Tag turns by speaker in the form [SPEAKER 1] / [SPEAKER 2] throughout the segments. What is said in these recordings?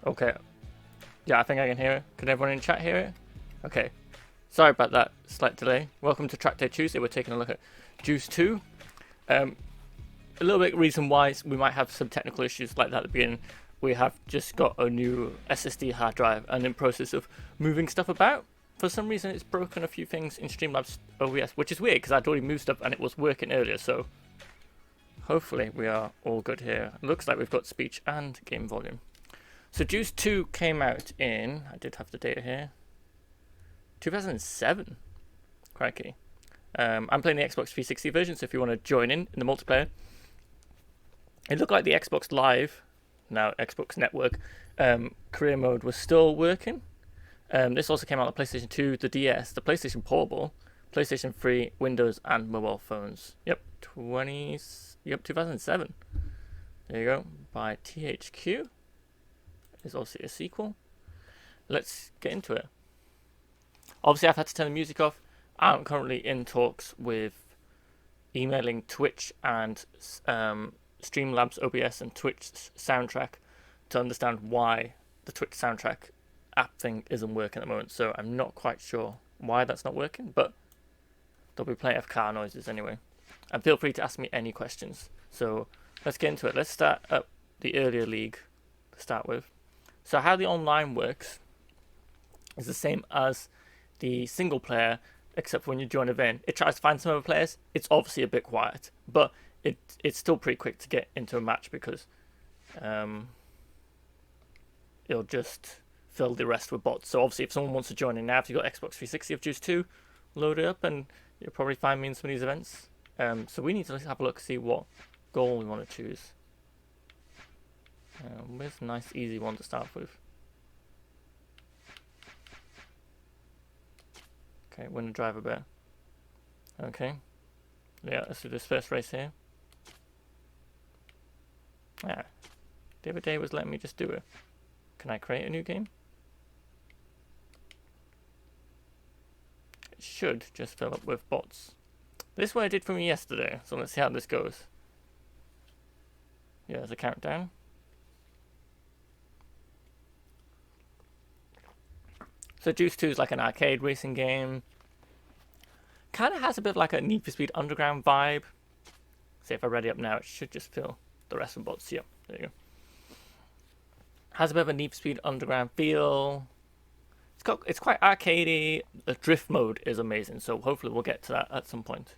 [SPEAKER 1] Okay. Yeah, I think I can hear it. Can everyone in chat hear it? Okay. Sorry about that slight delay. Welcome to Trackday Tuesday. We're taking a look at Juice 2. A little bit reason why we might have some technical issues like that at the beginning. We have just got a new SSD hard drive and in process of moving stuff about. For some reason it's broken a few things in Streamlabs OBS, which is weird because I'd already moved stuff and it was working earlier, so hopefully we are all good here. Looks like we've got speech and game volume. So Juice 2 came out in, I did have the data here, 2007. Crikey. I'm playing the Xbox 360 version, so if you want to join in the multiplayer. It looked like the Xbox Live, now Xbox Network, career mode was still working. This also came out on the PlayStation 2, the DS, the PlayStation Portable, PlayStation 3, Windows, and mobile phones. Yep, 2007. There you go, by THQ. Is obviously a sequel. Let's get into it. Obviously, I've had to turn the music off. I'm currently in talks with emailing Twitch and Streamlabs OBS and Twitch Soundtrack to understand why the Twitch Soundtrack app thing isn't working at the moment. So I'm not quite sure why that's not working, but there'll be plenty of car noises anyway. And feel free to ask me any questions. So let's get into it. Let's start up the earlier league to start with. So how the online works is the same as the single player, except for when you join an event, it tries to find some other players. It's obviously a bit quiet, but it's still pretty quick to get into a match because it'll just fill the rest with bots. So obviously if someone wants to join in now, if you've got Xbox 360 of Juice 2, load it up and you'll probably find me in some of these events. So we need to have a look, see what goal we want to choose. Where's a nice easy one to start with? Okay, win the driver bet. Okay. Yeah, let's do this first race here. Ah, the other day was letting me just do it. Can I create a new game? It should just fill up with bots. This is what I did for me yesterday, so let's see how this goes. Yeah, there's a countdown. So Juice 2 is like an arcade racing game. Kind of has a bit of like a Need for Speed Underground vibe. See, if I ready up now, it should just fill the rest of the bots. Yep, there you go. Has a bit of a Need for Speed Underground feel. It's quite arcadey. The drift mode is amazing, so hopefully we'll get to that at some point.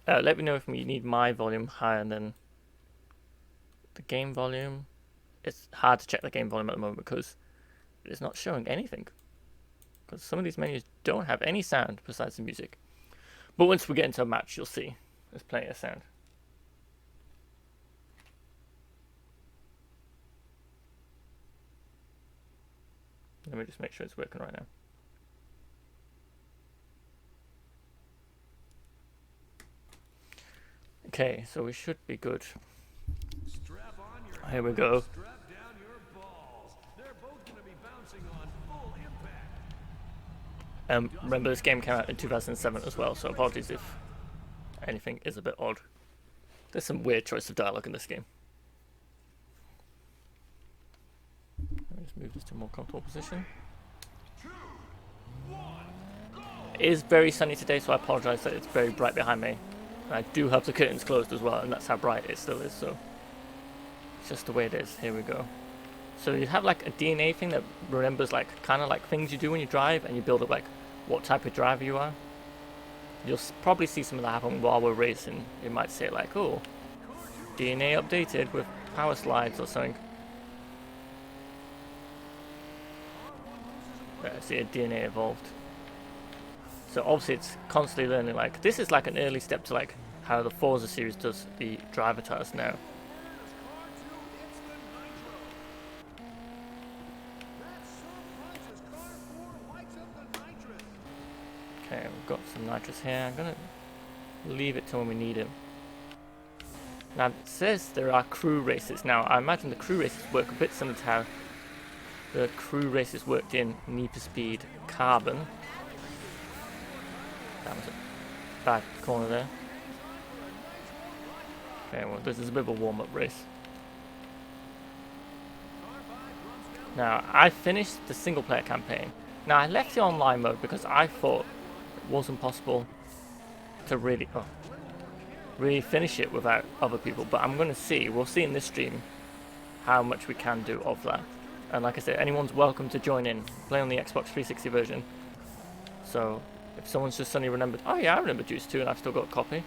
[SPEAKER 1] Let me know if you need my volume higher than the game volume. It's hard to check the game volume at the moment because it's not showing anything. Because some of these menus don't have any sound besides the music. But once we get into a match, you'll see there's plenty of sound. Let me just make sure it's working right now. Okay, so we should be good. Here we go. Remember this game came out in 2007 as well, so apologies if anything is a bit odd. There's some weird choice of dialogue in this game. Let me just move this to a more comfortable position. It is very sunny today, so I apologize that it's very bright behind me. And I do have the curtains closed as well, and that's how bright it still is, so it's just the way it is. Here we go. So you have like a DNA thing that remembers like kind of like things you do when you drive, and you build up like what type of driver you are. You'll probably see some of that happen while we're racing. It might say like, oh, DNA updated with power slides or something. See, a DNA evolved. So obviously it's constantly learning. Like this is like an early step to like how the Forza series does the driver tasks now. Okay, we've got some nitrous here. I'm gonna leave it till when we need it. Now it says there are crew races. Now I imagine the crew races work a bit similar to how the crew races worked in Need for Speed Carbon. That was a bad corner there. Okay, well this is a bit of a warm-up race. Now, I finished the single player campaign. Now, I left the online mode because I thought it wasn't possible to really finish it without other people. But I'm going to see, we'll see in this stream how much we can do of that. And like I said, anyone's welcome to join in, play on the Xbox 360 version. So, if someone's just suddenly remembered, oh yeah, I remember Juice 2 and I've still got a copy,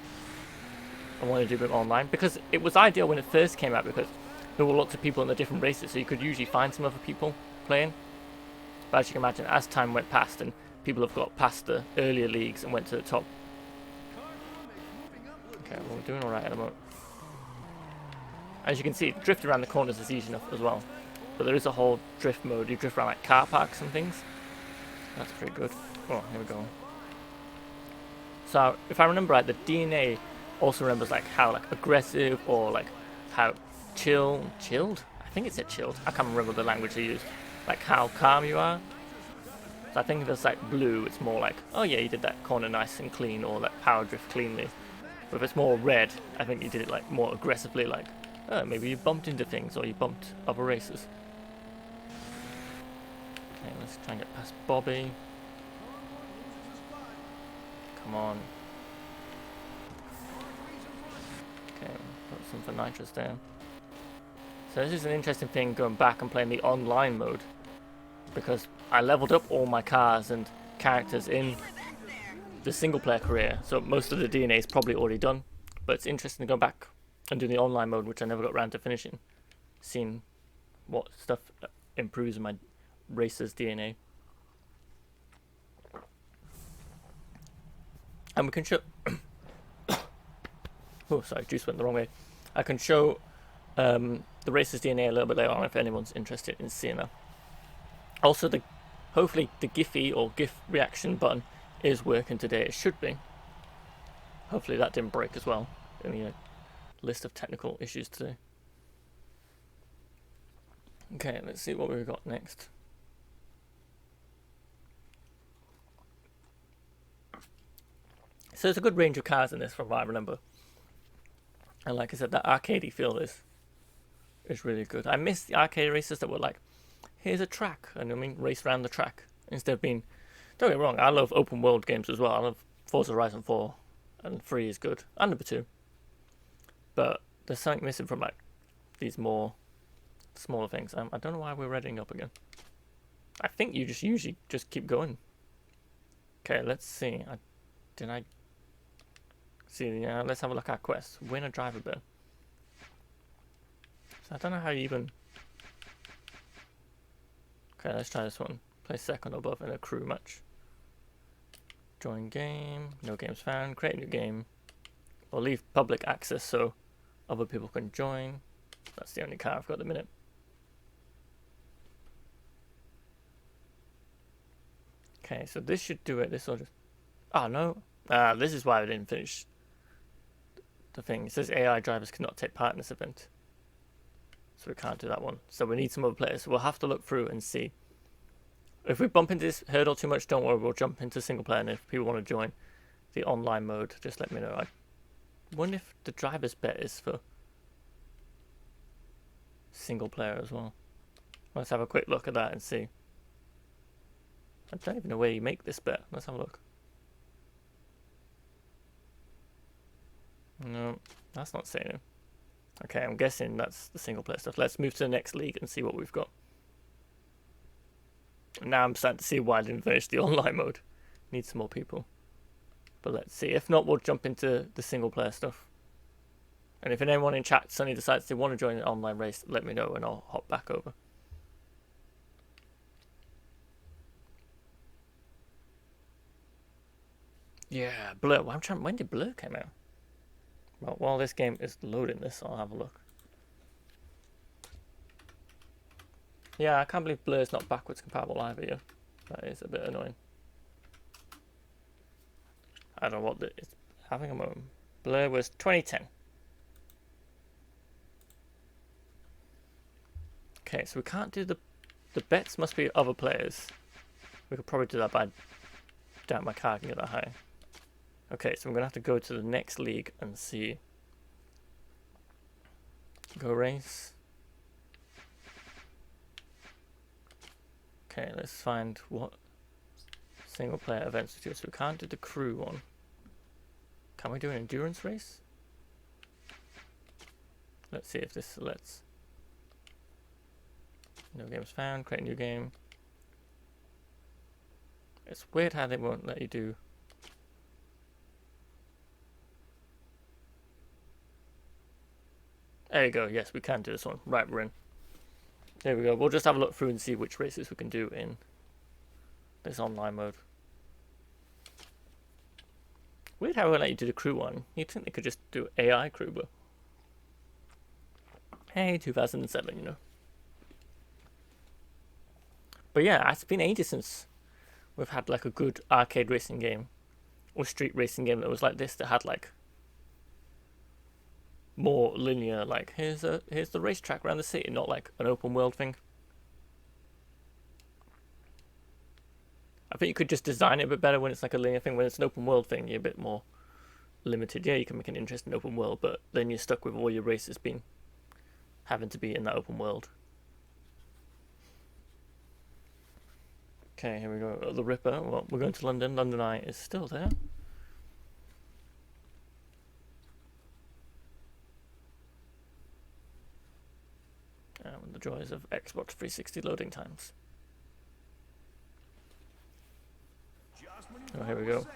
[SPEAKER 1] I want to do it online. Because it was ideal when it first came out because there were lots of people in the different races, so you could usually find some other people playing. But as you can imagine, as time went past and people have got past the earlier leagues and went to the top. Okay, well, we're doing alright at the moment. As you can see, drift around the corners is easy enough as well. But there is a whole drift mode. You drift around like car parks and things. That's pretty good. Oh, here we go. So, if I remember right, the DNA also remembers like how like aggressive or like how chilled? I think it said chilled. I can't remember the language they used. Like how calm you are. So I think if it's like blue, it's more like, oh yeah, you did that corner nice and clean, or like power drift cleanly. But if it's more red, I think you did it like more aggressively, like, oh, maybe you bumped into things or you bumped other races. Okay, let's try and get past Bobby. Come on. Okay, put some for nitrous there. So this is an interesting thing going back and playing the online mode, because I leveled up all my cars and characters in the single player career, so most of the DNA is probably already done, but it's interesting to go back and do the online mode, which I never got around to finishing, seeing what stuff improves my racer's DNA. And we can show oh sorry, juice went the wrong way. I can show the racer's DNA a little bit later on if anyone's interested in seeing that. Also, hopefully the Giphy or GIF reaction button is working today. It should be. Hopefully that didn't break as well. Only a list of technical issues today. Okay, let's see what we've got next. So there's a good range of cars in this from what I remember. And like I said, that arcadey feel is really good. I miss the arcade races that were like, here's a track, and I mean race around the track. Instead of being, don't get me wrong, I love open world games as well. I love Forza Horizon 4, and 3 is good, and number 2. But there's something missing from like these more smaller things. I don't know why we're redding up again. I think you just usually just keep going. Okay, let's see. Did I see? Yeah, let's have a look at our quest. Win a driver bill. So I don't know how you even. Okay, let's try this one. Play second or above in a crew match. Join game. No games found. Create a new game. Or leave public access so other people can join. That's the only car I've got at the minute. Okay, so this should do it. This will just. Oh no. This is why I didn't finish the thing. It says AI drivers cannot take part in this event. So we can't do that one. So we need some other players. So we'll have to look through and see. If we bump into this hurdle too much, don't worry, we'll jump into single player. And if people want to join the online mode, just let me know. I wonder if the driver's bet is for single player as well. Let's have a quick look at that and see. I don't even know where you make this bet. Let's have a look. No, that's not saying it. Okay, I'm guessing that's the single player stuff. Let's move to the next league and see what we've got. Now I'm starting to see why I didn't finish the online mode. Need some more people. But let's see. If not, we'll jump into the single player stuff. And if anyone in chat suddenly decides they want to join an online race, let me know and I'll hop back over. Yeah, Blur. Well, when did Blur come out? Well, while this game is loading this, I'll have a look. Yeah, I can't believe Blur's not backwards compatible either. Yeah, that is a bit annoying. I don't know what it's having a moment. Blur was 2010. Okay, so we can't do the bets. Must be other players. We could probably do that, but I doubt my car can get that high. Okay, so I'm gonna have to go to the next league and see. Go race. Okay, let's find what single player events we do. So we can't do the crew one. Can we do an endurance race? Let's see if this lets. No games found, create a new game. It's weird how they won't let you do. There you go, yes, we can do this one. Right, we're in. There we go. We'll just have a look through and see which races we can do in this online mode. Weird how they let you do the crew one. You'd think they could just do AI crew, but hey, 2007, you know. But yeah, it's been ages since we've had like a good arcade racing game or street racing game that was like this, that had like more linear, like here's the racetrack around the city, not like an open world thing. I think you could just design it a bit better when it's like a linear thing. When it's an open world thing, you're a bit more limited. Yeah, you can make an interesting open world, but then you're stuck with all your races being having to be in that open world. Okay, here we go. The Ripper. Well, we're going to London. London Eye is still there. The joys of Xbox 360 loading times. Oh, here we go.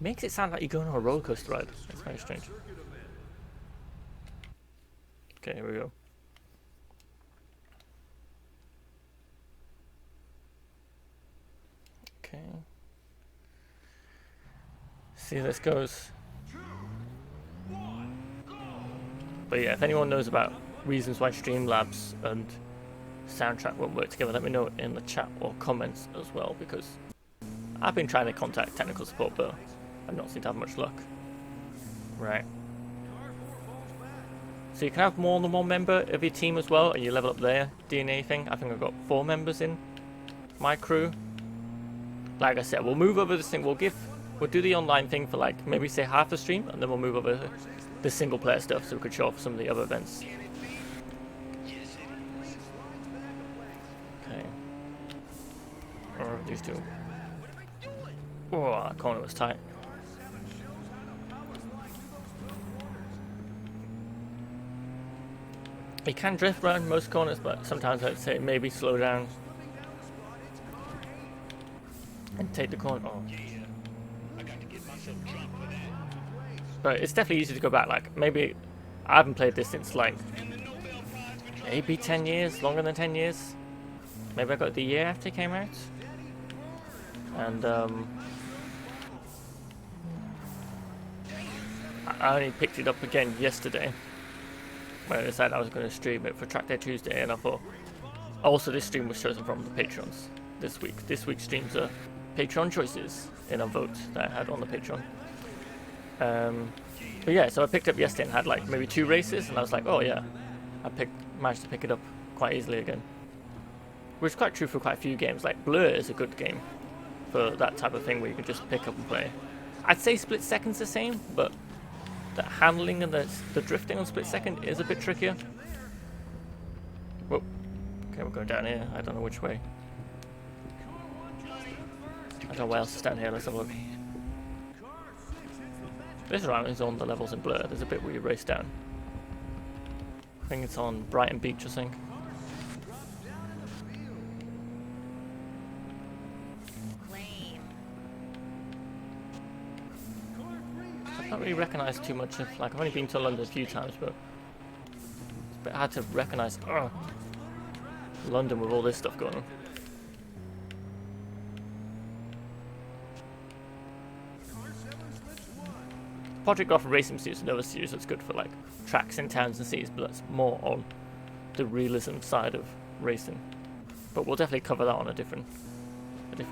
[SPEAKER 1] Makes it sound like you're going on a roller coaster ride. It's very strange. Okay, here we go. Okay. See how this goes. But yeah, if anyone knows about reasons why Streamlabs and soundtrack won't work together, let me know in the chat or comments as well, because I've been trying to contact technical support, but I've not seemed to have much luck. Right. So you can have more than one member of your team as well, and you level up their DNA thing. I think I've got 4 members in my crew. Like I said, we'll move over this thing. We'll do the online thing for like maybe say half the stream, and then we'll move over the single player stuff so we could show off some of the other events. Okay. Or these two. Oh, that corner was tight. You can drift around most corners, but sometimes I'd say maybe slow down and take the corner. Oh. But it's definitely easy to go back. Like maybe I haven't played this since like maybe 10 years, longer than 10 years. Maybe I got it the year after it came out. And I only picked it up again yesterday when I decided I was going to stream it for Trackday Tuesday, and I thought also this stream was chosen from the Patrons this week. This week's streams are Patreon choices in a vote that I had on the Patreon. But yeah, so I picked up yesterday and had like maybe 2 races, and I was like, oh yeah, managed to pick it up quite easily again. Which is quite true for quite a few games. Like Blur is a good game for that type of thing where you can just pick up and play. I'd say Split Second's the same, but the handling and the drifting on Split Second is a bit trickier. Whoa. Okay, we're going down here. I don't know which way. I don't know what else is down here. Let's have a look. This round is on the levels in Blur. There's a bit where you race down. I think it's on Brighton Beach, I think. I don't really recognise too much of, like, I've only been to London a few times, but it's a bit hard to recognise London with all this stuff going on. Project Golf Racing Series is another series that's good for like tracks in towns and cities, but that's more on the realism side of racing. But we'll definitely cover that on a different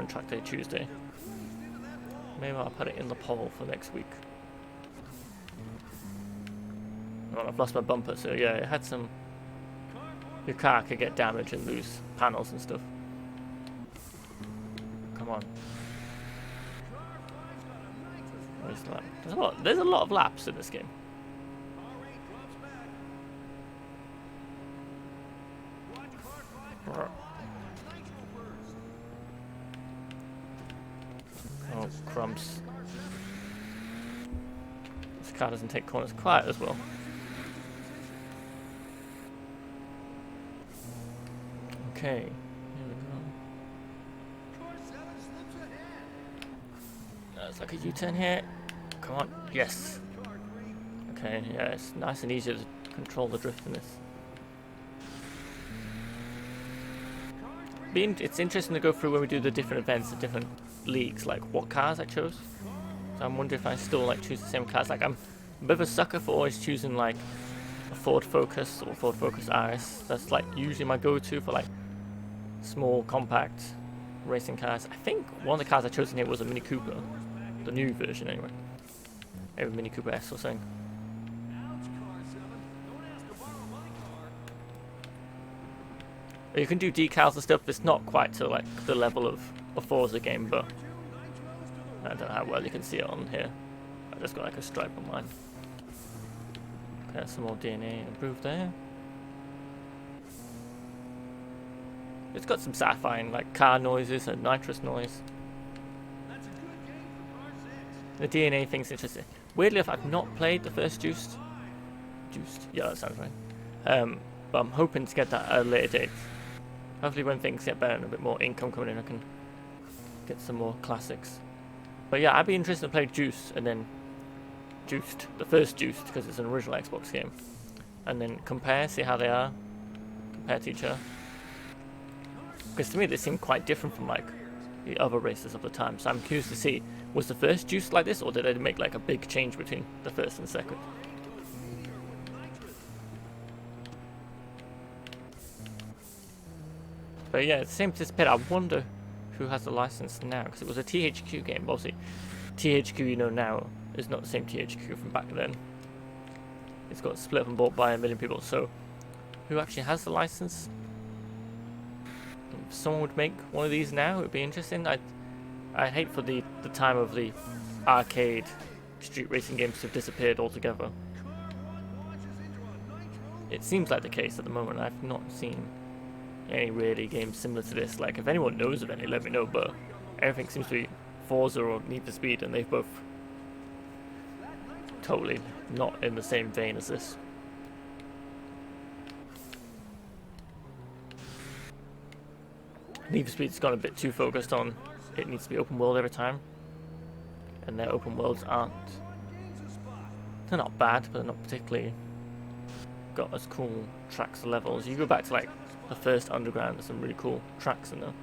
[SPEAKER 1] Trackday Tuesday. Maybe I'll put it in the poll for next week. Oh, I've lost my bumper, so yeah, it had some. Your car could get damaged and lose panels and stuff. Come on. There's a lot of laps in this game. Oh, crumbs. This car doesn't take corners quite as well. Okay, here we go. It's like a U-turn here. Come on, yes. Okay, yeah, it's nice and easy to control the drift in this. It's interesting to go through when we do the different events, the different leagues, like what cars I chose. So I'm wondering if I still like choose the same cars. Like I'm a bit of a sucker for always choosing like a Ford Focus or Ford Focus RS. That's like usually my go-to for like small, compact racing cars. I think one of the cars I chose in here was a Mini Cooper, the new version anyway. Maybe Mini Cooper S or something. You can do decals and stuff. It's not quite to like the level of a Forza game, but I don't know how well you can see it on here. I just got like a stripe on mine. Okay, some more DNA improved there. It's got some satisfying like car noises and nitrous noise. The DNA thing's interesting. Weirdly enough, I've not played the first Juiced. Yeah, that sounds right. But I'm hoping to get that at a later date. Hopefully when things get better and a bit more income coming in, I can get some more classics. But yeah, I'd be interested to play Juiced and then Juiced, the first Juiced, because it's an original Xbox game. And then compare, see how they are, compare to each other. Because to me they seem quite different from like the other races of the time. So I'm curious to see, was the first Juiced like this, or did they make like a big change between the first and second? But yeah, it's same to I wonder who has the license now, because it was a THQ game. Obviously, THQ you know now is not the same THQ from back then. It's got split up and bought by a million people. So, who actually has the license? If someone would make one of these now, it would be interesting. I hate for the time of the arcade street racing games to have disappeared altogether. It seems like the case at the moment. I've not seen any really games similar to this. Like if anyone knows of any, let me know, but everything seems to be Forza or Need for Speed, and they've both totally not in the same vein as this. Need for Speed's gone a bit too focused on it needs to be open world every time, and their open worlds aren't, they're not bad, but they're not particularly got as cool tracks or levels. You go back to like the first Underground, there's some really cool tracks in there.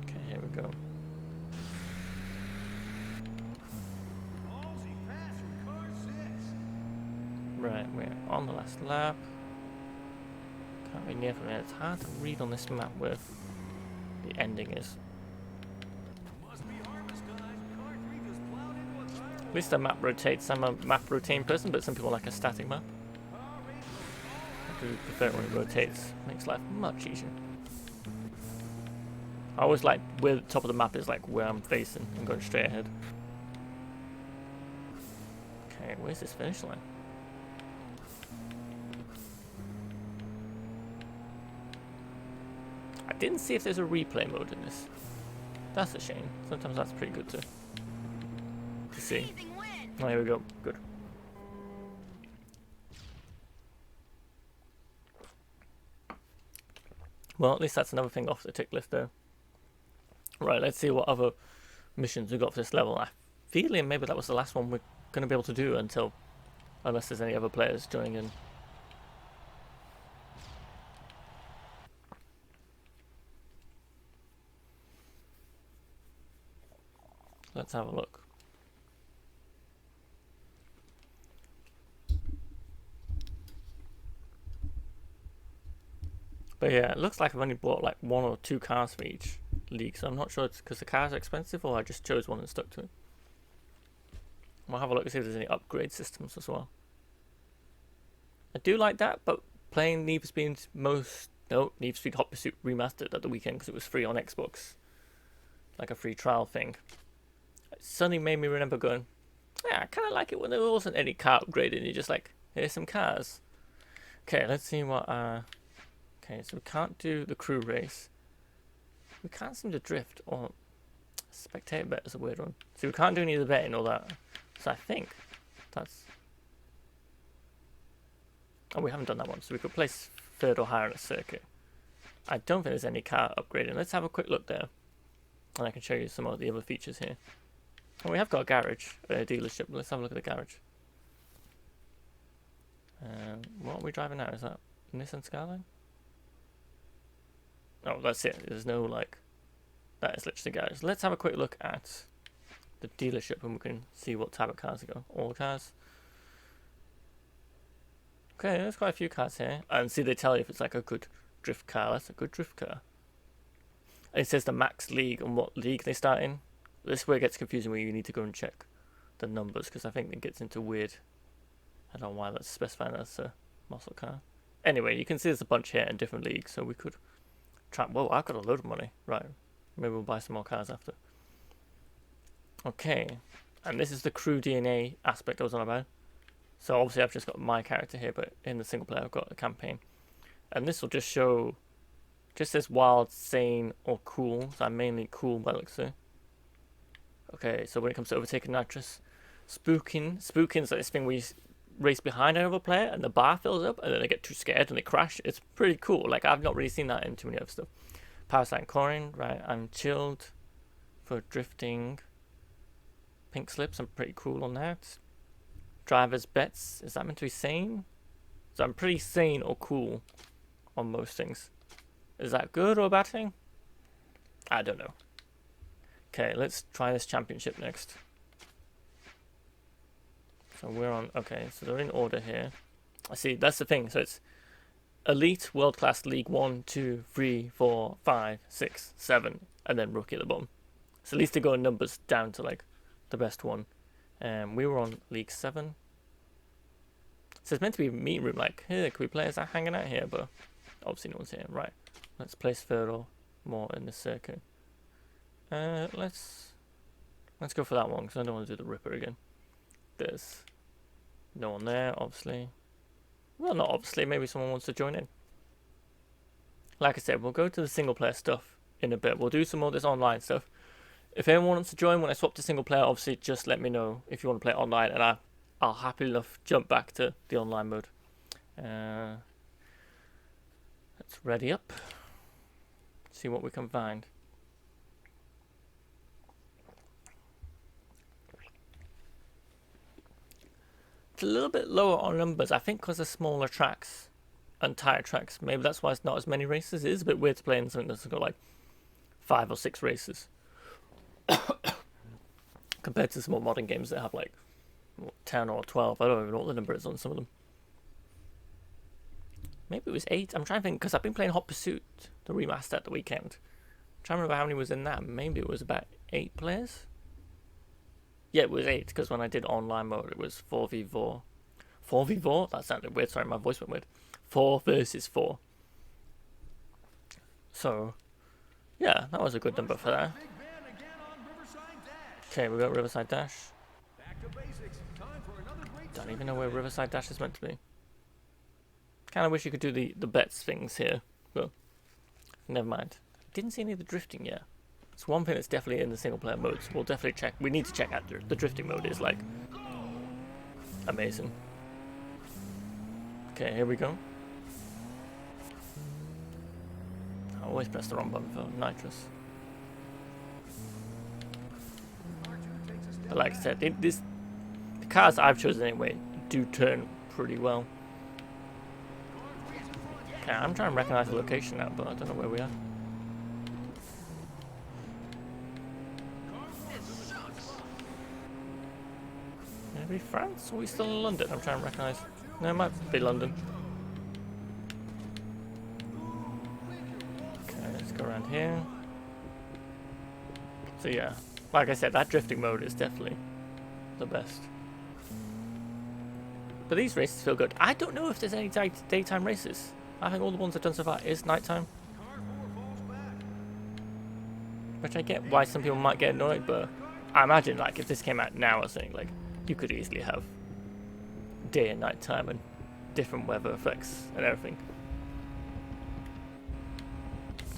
[SPEAKER 1] Okay, here we go. Right, we're on the last lap. Can't be near from there. It's hard to read on this map where the ending is. At least the map rotates. I'm a map rotating person, but some people like a static map. I do prefer it when it rotates. Makes life much easier. I always like where the top of the map is, like where I'm facing and going straight ahead. Okay, where's this finish line? I didn't see if there's a replay mode in this. That's a shame. Sometimes that's pretty good to see. Oh, here we go. Good. Well, at least that's another thing off the tick list there. Right, let's see what other missions we got for this level. I feel maybe that was the last one we're going to be able to do unless there's any other players joining in. Let's have a look. But yeah, it looks like I've only bought like 1 or 2 cars for each league, so I'm not sure it's because the cars are expensive or I just chose one and stuck to it. We'll have a look and see if there's any upgrade systems as well. I do like that, but playing Need for Speed Need for Speed Hot Pursuit Remastered at the weekend because it was free on Xbox, like a free trial thing, it suddenly made me remember going, yeah, I kind of like it when there wasn't any car upgrade and you're just like, here's some cars. Okay, let's see what. Okay, so we can't do the crew race. We can't seem to drift or spectator bet is a weird one. So we can't do any of the betting or that. So I think that's. Oh, we haven't done that one. So we could place third or higher on a circuit. I don't think there's any car upgrading. Let's have a quick look there, and I can show you some of the other features here. Oh, we have got a garage, a dealership. Let's have a look at the garage. What are we driving now? Is that Nissan Skyline? Oh, that's it. There's no like. That is literally the garage. Let's have a quick look at the dealership, and we can see what type of cars they got. All cars. Okay, there's quite a few cars here, and see they tell you if it's like a good drift car. That's a good drift car. And it says the max league and what league they start in. This is where it gets confusing, where you need to go and check the numbers, because I think it gets into weird. I don't know why that's specified as a muscle car. Anyway, you can see there's a bunch here in different leagues, so we could try. Whoa, I've got a load of money. Right, maybe we'll buy some more cars after. Okay, and this is the crew DNA aspect I was on about. So obviously I've just got my character here, but in the single player I've got a campaign. And this will just show, just says wild, sane, or cool. So I'm mainly cool by the looks of it. Okay, so when it comes to overtaking nitrous, spooking is like this thing where you race behind another player and the bar fills up and then they get too scared and they crash. It's pretty cool. Like, I've not really seen that in too many other stuff. Parasite coring, right? I'm chilled for drifting. Pink slips, I'm pretty cool on that. Driver's bets, is that meant to be sane? So I'm pretty sane or cool on most things. Is that good or a bad thing? I don't know. Okay, let's try this championship next. So we're on, okay, so they're in order here. I see, that's the thing. So it's Elite, World Class, League 1, 2, 3, 4, 5, 6, 7, and then Rookie at the bottom. So at least they go in numbers down to like the best one. We were on League 7. So it's meant to be a meeting room, like, here, can we play as that hanging out here? But obviously no one's here. Right, let's place third or more in this circuit. Let's go for that one, because I don't want to do the Ripper again. There's no one there, obviously. Well, not obviously, maybe someone wants to join in. Like I said, we'll go to the single player stuff in a bit. We'll do some more of this online stuff. If anyone wants to join when I swap to single player, obviously just let me know if you want to play online, and I'll happily enough jump back to the online mode. Let's ready up. See what we can find. It's a little bit lower on numbers, I think, because of smaller tracks and tighter tracks. Maybe that's why it's not as many races. It is a bit weird to play in something that's got like 5 or 6 races. Compared to some more modern games that have like 10 or 12. I don't even know what the number is on some of them. Maybe it was 8. I'm trying to think, because I've been playing Hot Pursuit, the remaster at the weekend. I'm trying to remember how many was in that. Maybe it was about 8 players. Yeah, it was 8, because when I did online mode, it was 4v4. 4v4? That sounded weird. Sorry, my voice went weird. 4 versus 4. So, yeah, that was a good number for that. Okay, we got Riverside Dash. Don't even know where Riverside Dash is meant to be. Kind of wish you could do the bets things here, but never mind. Didn't see any of the drifting yet. It's one thing that's definitely in the single player mode, so we'll definitely check. We need to check out the drifting mode is like amazing. Okay, here we go. I always press the wrong button for nitrous. But like I said, the cars I've chosen anyway do turn pretty well. Okay, I'm trying to recognize the location now, but I don't know where we are. Maybe France? Or are we still in London? I'm trying to recognise. No, it might be London. Okay, let's go around here. So yeah, like I said, that drifting mode is definitely the best. But these races feel good. I don't know if there's any daytime races. I think all the ones I've done so far is nighttime. Which I get why some people might get annoyed, but I imagine like if this came out now or something, like you could easily have day and night time and different weather effects and everything.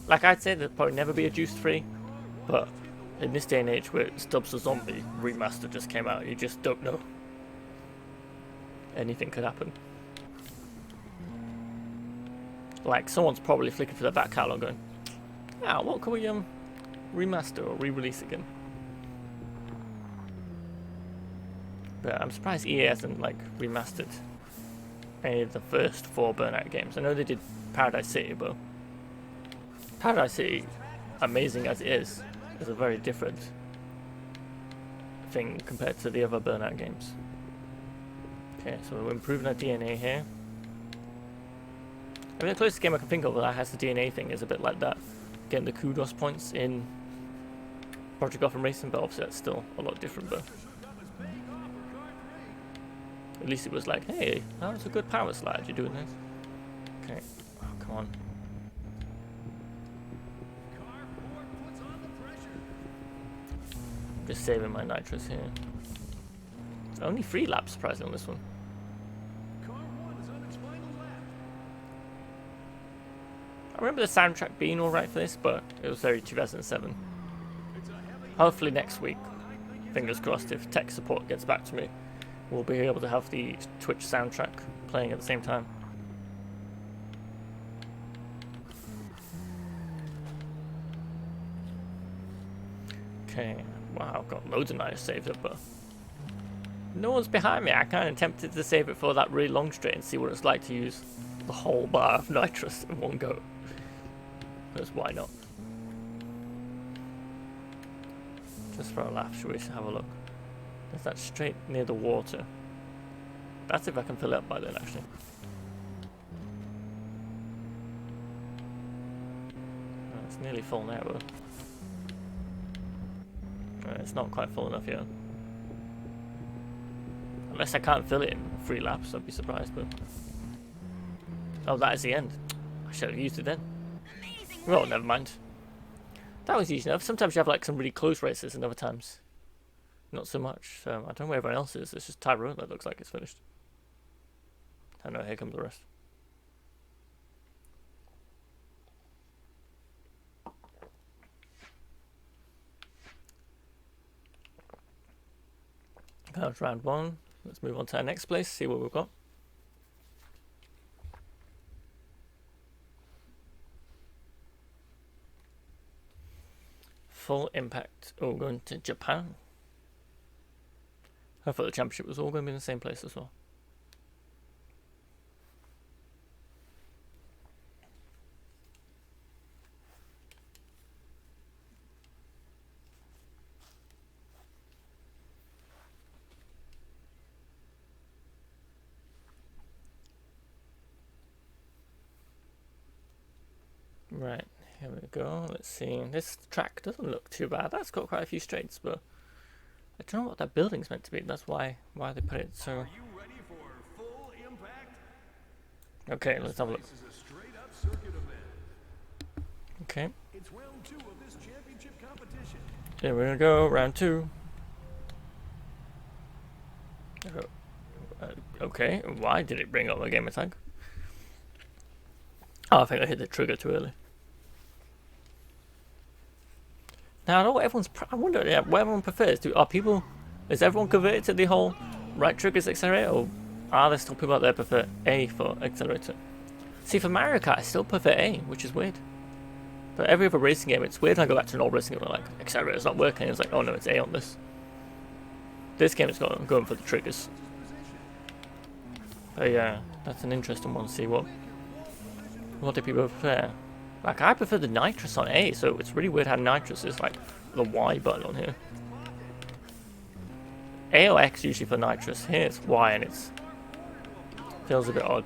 [SPEAKER 1] Like, I'd say there'd probably never be a Juice 3, but in this day and age where Stubbs the Zombie remaster just came out, you just don't know. Anything could happen. Like, someone's probably flicking through the back catalogue going, yeah, what can we remaster or re-release again? But I'm surprised EA hasn't like remastered any of the first 4 Burnout games. I know they did Paradise City, but Paradise City, amazing as it is a very different thing compared to the other Burnout games. Okay, so we're improving our DNA here. I mean, the closest game I can think of that has the DNA thing is a bit like that. Getting the kudos points in Project Gotham Racing, but obviously that's still a lot different, but at least it was like, hey, that was a good power slide, you're doing this. Okay, oh, come on. I'm just saving my nitrous here. It's only 3 laps, surprisingly, on this one. I remember the soundtrack being alright for this, but it was very 2007. Hopefully next week, fingers crossed, if tech support gets back to me, we'll be able to have the Twitch soundtrack playing at the same time. Okay, wow, I've got loads of nitrous saved up, but no one's behind me. I kind of tempted to save it for that really long straight and see what it's like to use the whole bar of nitrous in one go. Because why not? Just for a laugh, should we have a look? Is that straight near the water? That's if I can fill it up by then, actually. Oh, it's nearly full now, but it's not quite full enough yet. Unless I can't fill it in 3 laps, I'd be surprised, but... Oh, that is the end. I should have used it then. Well, never mind. That was easy enough. Sometimes you have like some really close races and other times not so much. I don't know where everyone else is. It's just Tyrone that looks like it's finished. I know, here comes the rest. That was round 1. Let's move on to our next place, see what we've got. Full impact. Oh, going to Japan. I thought the championship was all going to be in the same place as well. Right, here we go. Let's see. This track doesn't look too bad. That's got quite a few straights, but I don't know what that building's meant to be. That's why they put it so. Are you ready for full impact? Okay, let's have a look. Okay. It's round 2 of this championship competition. Here we go, round 2. Okay, why did it bring up a gamer tag? Oh, I think I hit the trigger too early. Now I know what everyone's. I wonder, what everyone prefers. Is everyone converted to the whole right trigger's accelerator, or are there still people out there prefer A for accelerator? See, for Mario Kart, I still prefer A, which is weird. But every other racing game, it's weird when I go back to an old racing game and like accelerator's not working. It's like, oh no, it's A on this. This game is going for the triggers. But yeah, that's an interesting one to see what do people prefer. Like, I prefer the nitrous on A, so it's really weird how nitrous is like the Y button on here. A or X usually for nitrous. Here it's Y and it's feels a bit odd.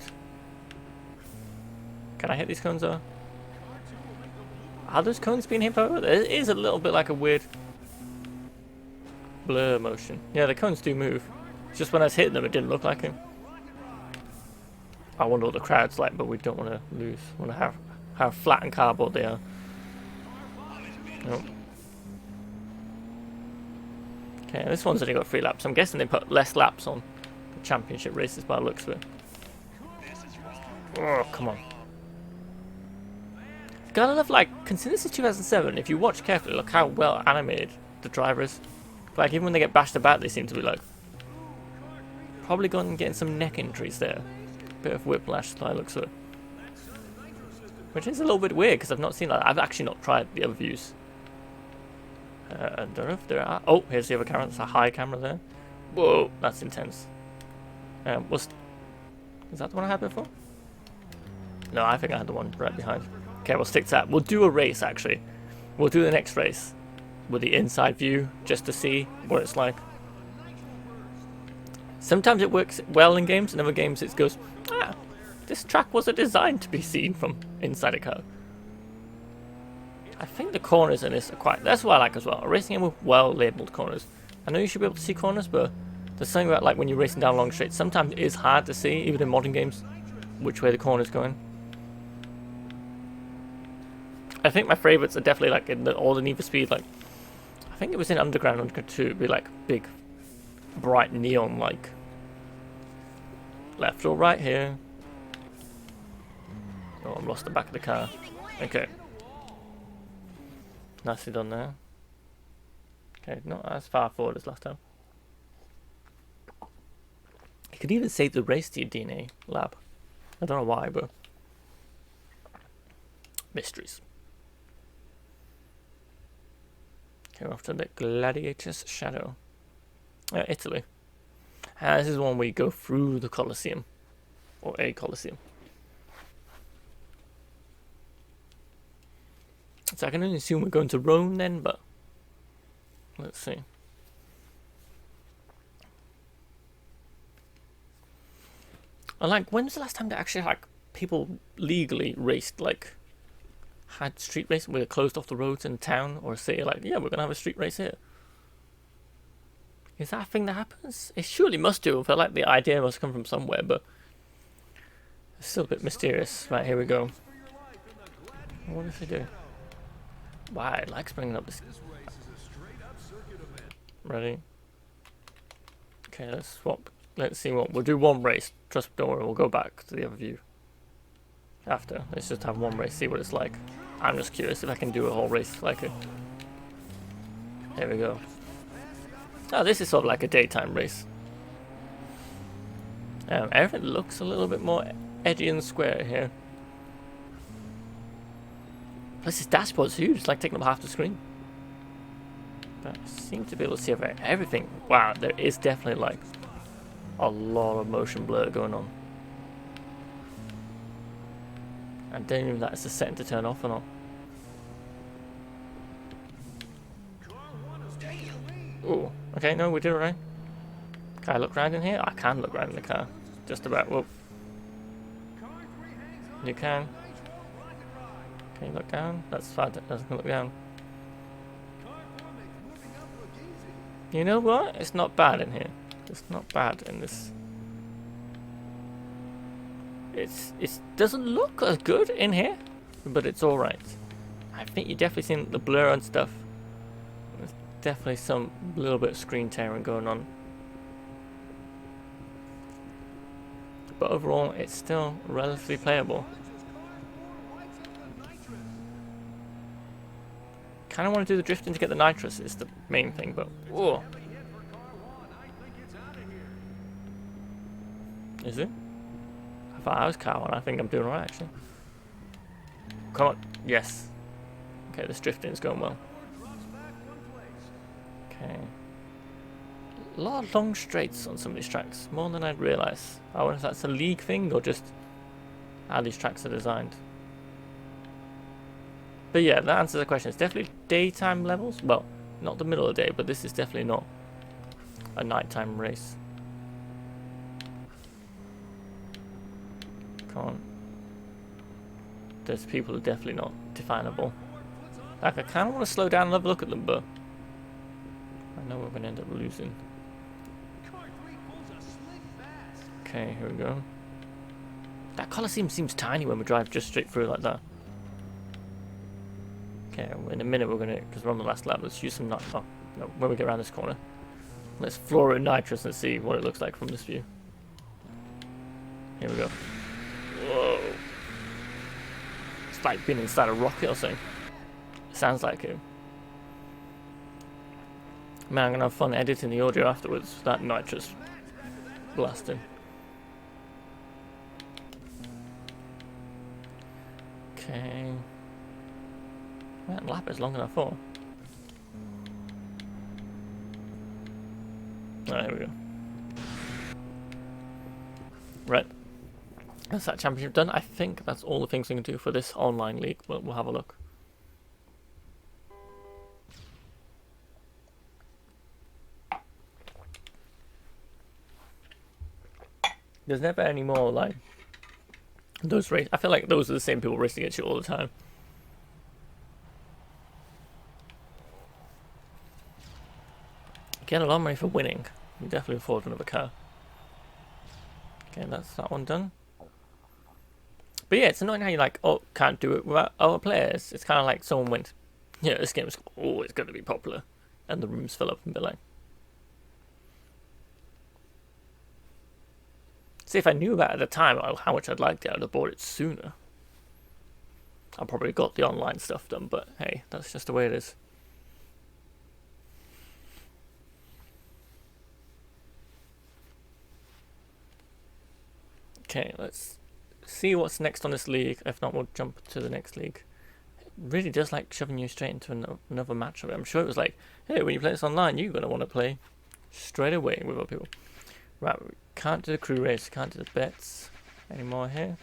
[SPEAKER 1] Can I hit these cones though? Are those cones being hit over? It is a little bit like a weird blur motion. Yeah, the cones do move. It's just when I was hitting them, it didn't look like it. I wonder what the crowd's like, but we don't want to lose. We want to how flat and cardboard they are. Nope. Okay, this one's only got 3 laps. I'm guessing they put less laps on the championship races by the looks of it. Oh, come on. Gotta love, like, considering this is 2007, if you watch carefully, look how well animated the driver is. Like, even when they get bashed about, they seem to be like, probably gone and getting some neck injuries there. Bit of whiplash by the looks of it. Which is a little bit weird, because I've not seen that. I've actually not tried the other views. I don't know if there are. Oh, here's the other camera. That's a high camera there. Whoa, that's intense. Is that the one I had before? No, I think I had the one right behind. Okay, we'll stick to that. We'll do a race, actually. We'll do the next race with the inside view, just to see what it's like. Sometimes it works well in games, in other games it goes, ah, this track wasn't designed to be seen from inside a car. I think the corners in this are quite, that's what I like as well. A racing game with well-labelled corners. I know you should be able to see corners, but there's something about, like, when you're racing down long straights, sometimes it is hard to see, even in modern games, which way the corner's going. I think my favourites are definitely, like, in all the Need for Speed, like, I think it was in Underground 2, it'd be like big, bright neon, like, left or right here. Oh, I've lost the back of the car. Okay. Nicely done there. Okay, not as far forward as last time. You could even save the race to your DNA lab. I don't know why, but mysteries. Okay, we're off to the Gladiator's Shadow. Italy. This is one where you go through the Colosseum. Or a Colosseum. So I can only assume we're going to Rome then, but let's see. And like, when was the last time that actually, like, people legally raced, like, had street racing where they closed off the roads in town or city, like, yeah, we're gonna have a street race here? Is that a thing that happens? It surely must do. I feel like the idea must come from somewhere, but it's still a bit mysterious. Right, here we go. What if they do? Wow, it likes bringing up this. Ready? Okay, let's swap. Let's see what we'll do. One race. Trust, don't worry. We'll go back to the other view after. Let's just have one race. See what it's like. I'm just curious if I can do a whole race like it. There we go. Oh, this is sort of like a daytime race. Everything looks a little bit more edgy and square here. Plus this dashboard's huge, it's like taking up half the screen. But I seem to be able to see everything. Wow, there is definitely like a lot of motion blur going on. I don't even know if that's a setting to turn off or not. Oh, okay, no, we did it right. Can I look around in here? I can look around in the car. Just about. Whoa. You can. Can you look down? That's fine. That doesn't look down. You know what? It's not bad in here. It's not bad in this. It doesn't look as good in here, but it's all right. I think you're definitely seeing the blur and stuff. There's definitely some little bit of screen tearing going on. But overall, it's still relatively playable. Kind of want to do the drifting to get the nitrous is the main thing, but whoa. Is it? I thought I was car one. I think I'm doing alright actually. Come on, yes. Okay, this drifting is going well. Okay. A lot of long straights on some of these tracks, more than I'd realise. I wonder if that's a league thing or just how these tracks are designed. But yeah, that answers the question. It's definitely daytime levels. Well, not the middle of the day, but this is definitely not a nighttime race. Come on. There's people who are definitely not definable. Like, I kind of want to slow down and have a look at them, but I know we're going to end up losing. Okay, here we go. That Colosseum seems tiny when we drive just straight through like that. Okay, in a minute we're going to, because we're on the last lap, let's use some nitrous. Oh, no, when we get around this corner. Let's floor it nitrous and see what it looks like from this view. Here we go. Whoa. like being inside a rocket or something. Sounds like it. Man, I'm gonna have fun editing the audio afterwards. That nitrous blasting. Okay. That lap is longer than I thought. Oh, here we go. Right. That's that championship done. I think that's all the things we can do for this online league, but we'll have a look. There's never any more like those race. I feel like those are the same people racing against you all the time. Get a lot of money for winning. You definitely afford another car. Okay, that's that one done. But yeah, it's annoying how you like, oh, can't do it without other players. It's kind of like someone went, yeah, this game's always going to be popular, and the rooms fill up and be like. See, if I knew about it at the time how much I'd liked it, I'd have bought it sooner. I probably got the online stuff done, but hey, that's just the way it is. Okay, let's see what's next on this league. If not, we'll jump to the next league. It really does like shoving you straight into another match of it. I'm sure it was like, hey, when you play this online, you're going to want to play straight away with other people. Right, we can't do the crew race, can't do the bets anymore here.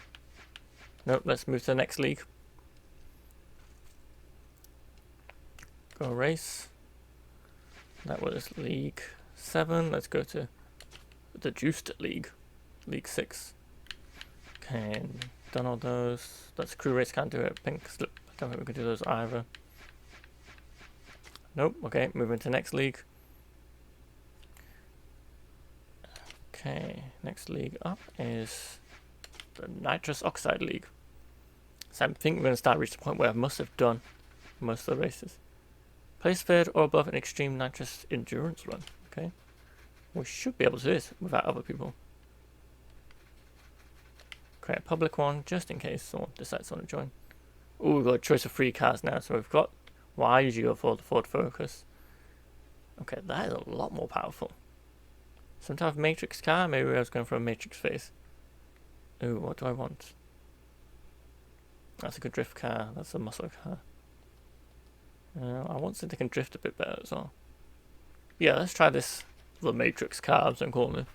[SPEAKER 1] Nope, let's move to the next league. Go race. That was League 7. Let's go to the Juiced League. League 6. Okay, done all those. That's crew race, can't do it. Pink slip, I don't think we can do those either. Nope, okay, moving to next league. Okay, next league up is the Nitrous Oxide League. So I think we're going to start reach the point where I must have done most of the races. Place third or above an extreme nitrous endurance run. Okay, we should be able to do this without other people. Create a public one just in case someone decides to want to join. Oh, we've got a choice of 3 cars now. So we've got, well, I usually go for the Ford Focus. Okay, that is a lot more powerful. Some type of matrix car. Maybe I was going for a matrix face. Ooh, what do I want? That's a good drift car. That's a muscle car. I want something that can drift a bit better as well. Yeah, let's try this. The matrix car, as I'm calling it.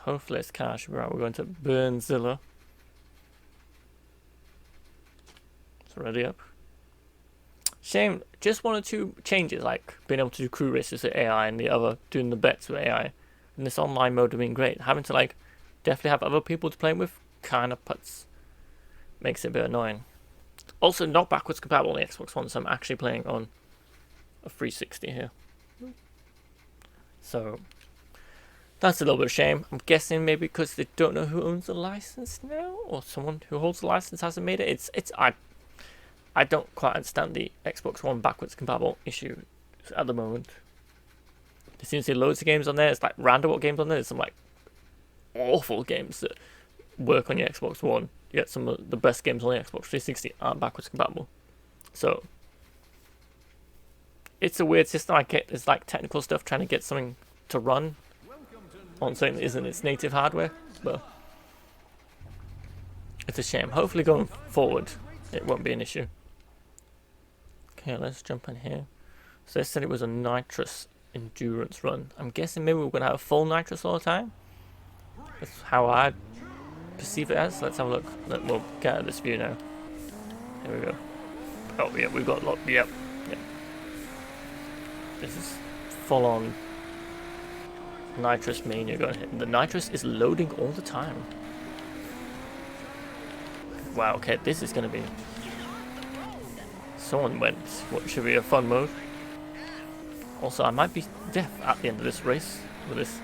[SPEAKER 1] Hopefully this car should be right. We're going to Burnzilla. It's already up. Shame, just 1 or 2 changes, like being able to do crew races with AI and the other doing the bets with AI. And this online mode have been great. Having to like definitely have other people to play with kind of makes it a bit annoying. Also not backwards compatible on the Xbox One, so I'm actually playing on a 360 here. So that's a little bit of a shame. I'm guessing maybe because they don't know who owns the license now, or someone who holds the license hasn't made it. I don't quite understand the Xbox One backwards compatible issue at the moment. There seems to be loads of games on there. It's like random games on there. There's some like awful games that work on your Xbox One. Yet some of the best games on the Xbox 360 aren't backwards compatible. So it's a weird system. I get there's like technical stuff trying to get something to run on something that isn't its native hardware, but it's a shame. Hopefully going forward it won't be an issue. Okay, let's jump in here. So they said it was a nitrous endurance run. I'm guessing maybe we're going to have full nitrous all the time. That's how I perceive it as. Let's have a look. We'll get at this view now. Here we go. Oh yeah, we've got a lot. Yep. This is full on nitrous mania going here. The nitrous is loading all the time. Wow, okay, this is going to be... Someone went, what should be a fun mode. Also, I might be deaf at the end of this race with this.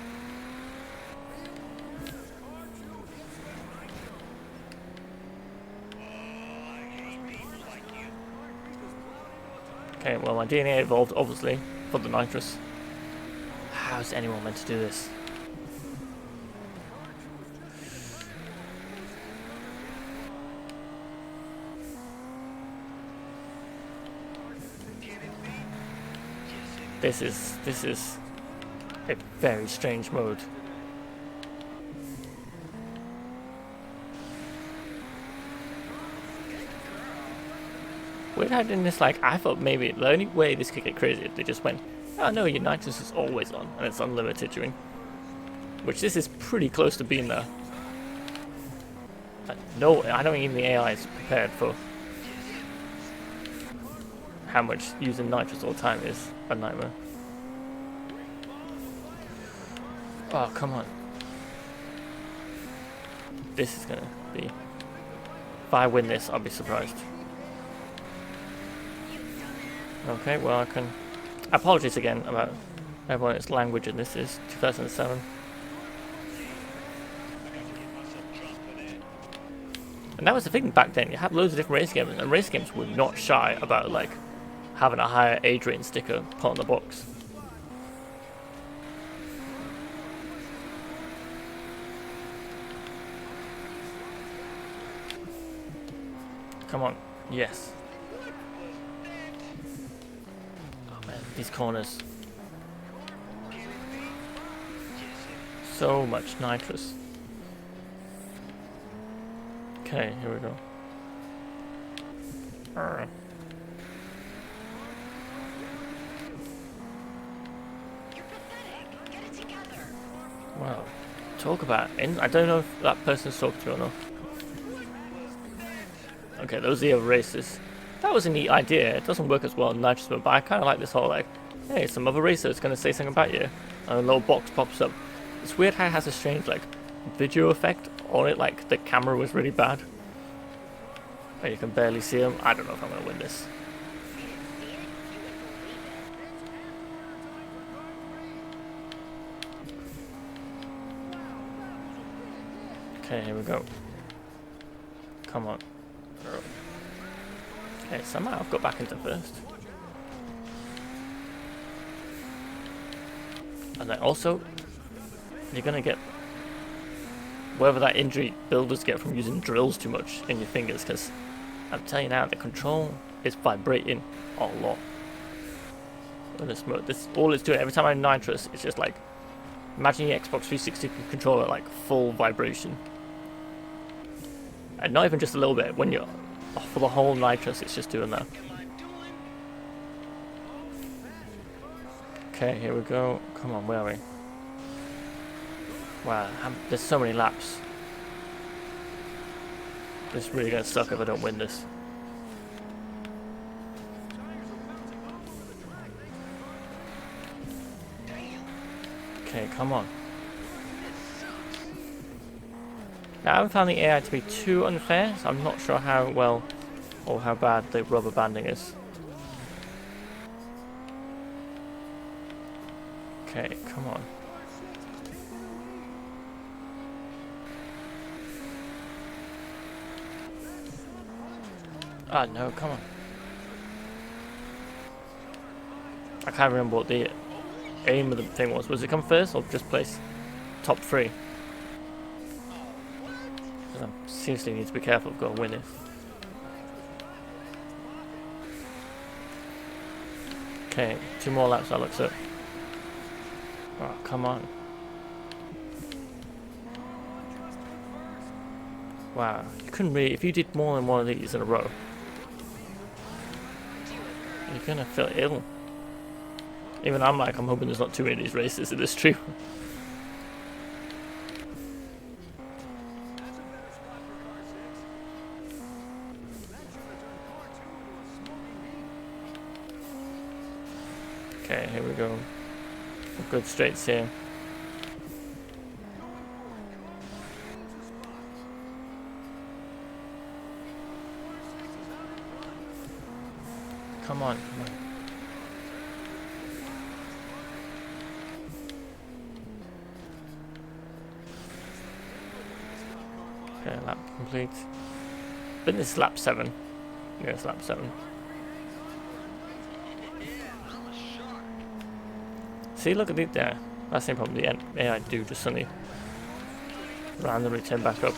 [SPEAKER 1] Okay, well my DNA evolved, obviously, for the nitrous. How is anyone meant to do this? This is a very strange mode. Weird how in this, like, I thought maybe the only way this could get crazy if they just went, oh no, your nitrous is always on and it's unlimited during. Which this is pretty close to being there. No, I don't think even the AI is prepared for how much using nitrous all the time is a nightmare. Oh, come on. This is gonna be... If I win this, I'll be surprised. Okay, well I can... Apologies again about everyone's language, and this is 2007. And that was the thing back then, you had loads of different race games, and race games were not shy about, like, having a higher age rating sticker put on the box. Come on, yes. Oh man, these corners. So much nitrous. Okay, here we go. Wow. Talk about it. I don't know if that person's talked to me or not. Okay, those are the other races. That was a neat idea. It doesn't work as well in nitrous mode, but I kind of like this whole, like, hey, some other racer is going to say something about you. And a little box pops up. It's weird how it has a strange, like, video effect on it, like the camera was really bad. And you can barely see them. I don't know if I'm going to win this. Okay, here we go. Come on. Okay, somehow I've got back into first. And then also, you're going to get whatever that injury builders get from using drills too much in your fingers, because I'm telling you now, the control is vibrating a lot. In this mode, this all it's doing every time I'm nitrous, it's just like, imagine your Xbox 360 controller at like full vibration. And not even just a little bit, when you're for the whole nitrous, it's just doing that. Okay, here we go. Come on, where are we? Wow, there's so many laps. This is really going to suck if I don't win this. Okay, come on. Now, I haven't found the AI to be too unfair, so I'm not sure how well or how bad the rubber banding is. Okay, come on. Ah, no, come on. I can't remember what the aim of the thing was. Was it come first or just place top 3? Because I seriously need to be careful of going to win it. Okay, 2 more laps that looks up. Oh, come on. Wow, you couldn't really, if you did more than one of these in a row, you're gonna feel ill. Even I'm hoping there's not too many of these races in this stream. Okay, here we go. Some good straights here. Come on, come on. Okay, lap complete. I think this is lap 7. Yeah, it's lap 7. See, look at it there. That's the same problem the AI do just suddenly randomly turn back up.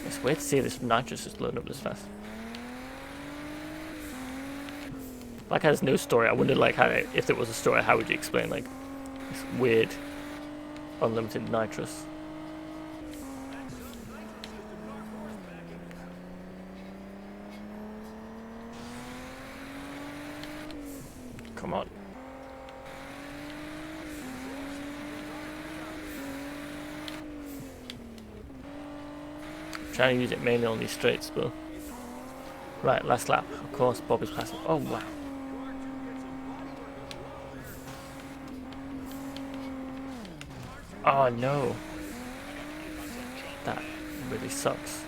[SPEAKER 1] It's weird to see this nitrous just loading up this fast. Like, has no story. I wondered, like, how, if there was a story, how would you explain, like, this weird unlimited nitrous? Come on. I'm trying to use it mainly on these straights, but... Right, last lap. Of course, Bob is passing. Oh, wow. Oh, no. That really sucks.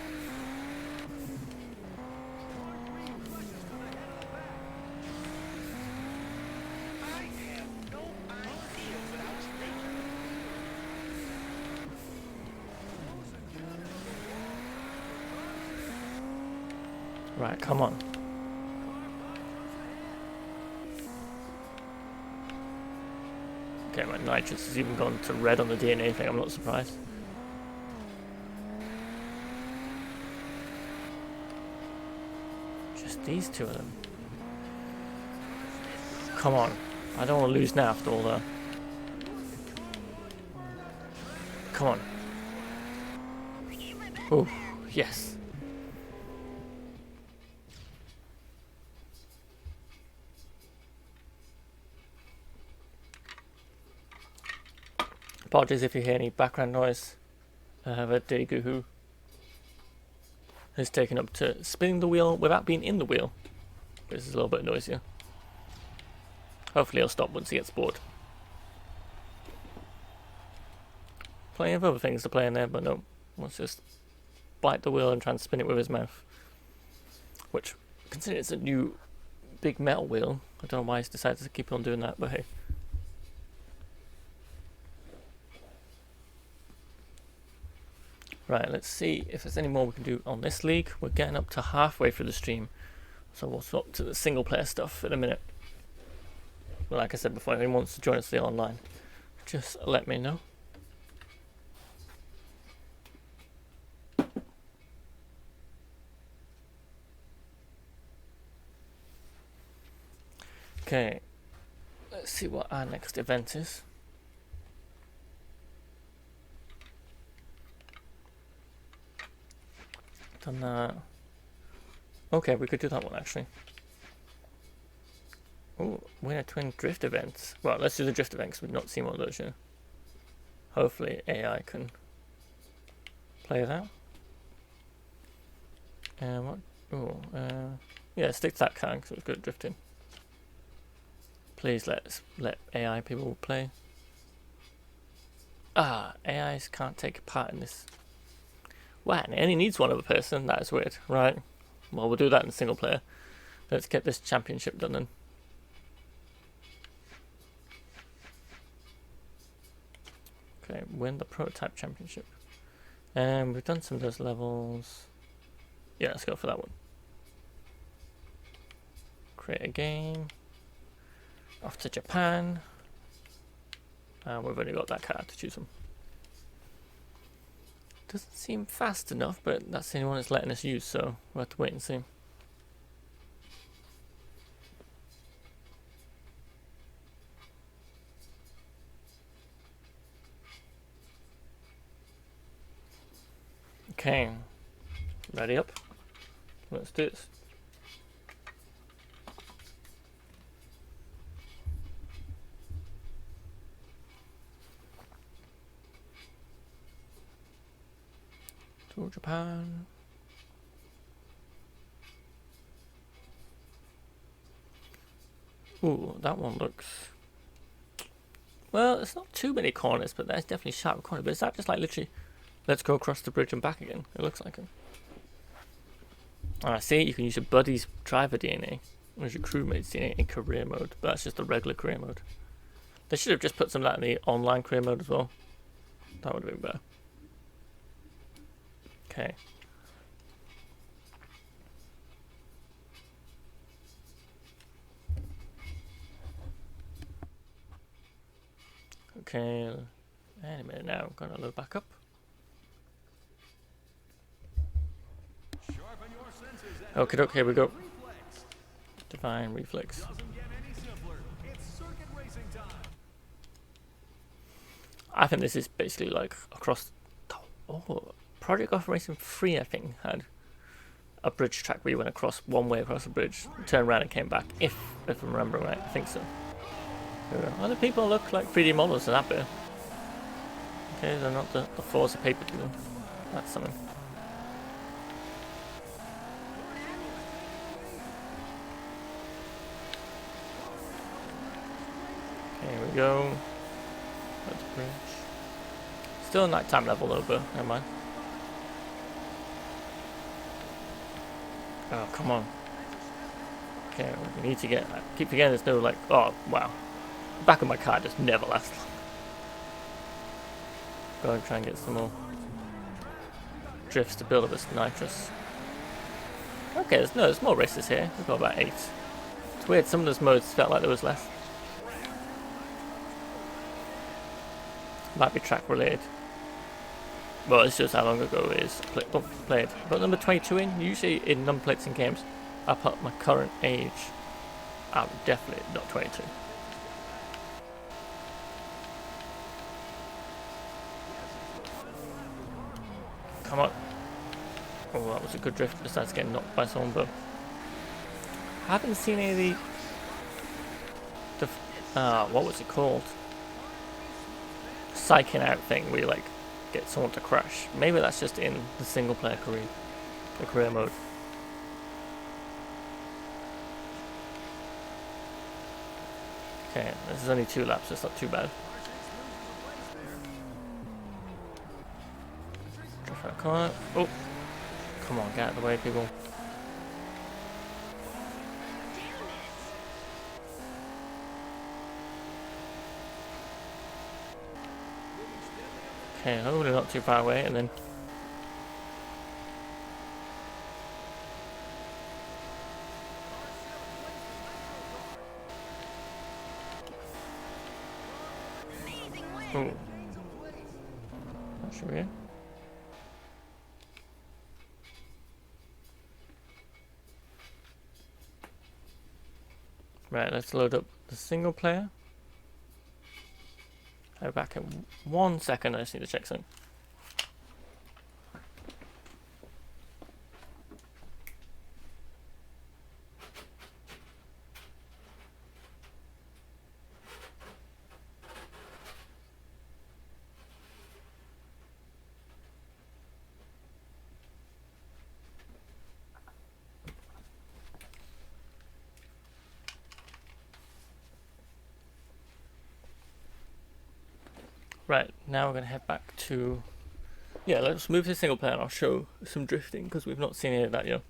[SPEAKER 1] Right, come on. Okay, my nitrous has even gone to red on the DNA thing, I'm not surprised. Just these two of them. Come on. I don't want to lose now after all that. Come on. Oh, yes. Apologies if you hear any background noise. I have a Daegu who has taken up to spinning the wheel without being in the wheel. This is a little bit noisier. Hopefully he'll stop once he gets bored. Plenty of other things to play in there, but no. Let's just bite the wheel and try and spin it with his mouth. Which, considering it's a new big metal wheel, I don't know why he's decided to keep on doing that, but hey. Right, let's see if there's any more we can do on this league. We're getting up to halfway through the stream, so we'll swap to the single player stuff in a minute. But like I said before, if anyone wants to join us for the online, just let me know. Okay, let's see what our next event is. Done that. Okay, we could do that one actually. Oh, winner twin drift events. Well, let's do the drift event because we've not seen one of those yet. Hopefully AI can play that. And what? Oh, yeah, stick to that car because it was good at drifting. Please let AI people play. Ah, AIs can't take part in this. Wow, it only needs one other person. That is weird. Right. Well, we'll do that in single player. Let's get this championship done then. Okay, win the prototype championship. And we've done some of those levels. Yeah, let's go for that one. Create a game. Off to Japan. And we've only got that card to choose from. Doesn't seem fast enough, but that's the only one it's letting us use, so we'll have to wait and see. Okay, ready up? Let's do this. To Japan. Ooh, that one looks... Well, it's not too many corners, but there's definitely sharp corners. But is that just like literally, let's go across the bridge and back again? It looks like it. Oh, I see, you can use your buddy's driver DNA, or your crewmate's DNA in career mode, but that's just the regular career mode. They should have just put some of that in the online career mode as well. That would have been better. Okay. Okay, any minute now, I'm going to load back up. Okay, here we go. Divine reflex. I think this is basically like across. Oh, Project Gotham Racing 3, I think, had a bridge track where you went across one way across the bridge, turned around and came back. If I'm remembering right, I think so. Other people look like 3D models in that bit. Okay, they're not the Forza paper people. That's something. Okay, here we go. That's the bridge. Still a nighttime level though, but never mind. Oh, come on. Okay, we need to get. I keep forgetting there's no like. Oh, wow. The back of my car just never lasts long. Gotta try and get some more drifts to build up this nitrous. Okay, there's more races here. We've got about 8. It's weird, some of those modes felt like there was less. Might be track related. Well, it's just how long ago it is played. But number 22 in, usually in number plates in games, I put my current age. I'm definitely not 22. Come on. Oh, that was a good drift besides getting knocked by someone, but I haven't seen any of the what was it called? Psyching out thing where you like get someone to crash. Maybe that's just in the single player career mode. Okay, this is only 2 laps, it's not too bad. Drift that corner. Oh, come on, get out of the way, people. Okay, hopefully not too far away, and then oh, not sure yet. Right, let's load up the single player. I'll be back in 1 second. I just need to check something. Right, now we're going to head back to... Yeah, let's move to single player and I'll show some drifting because we've not seen any of that yet.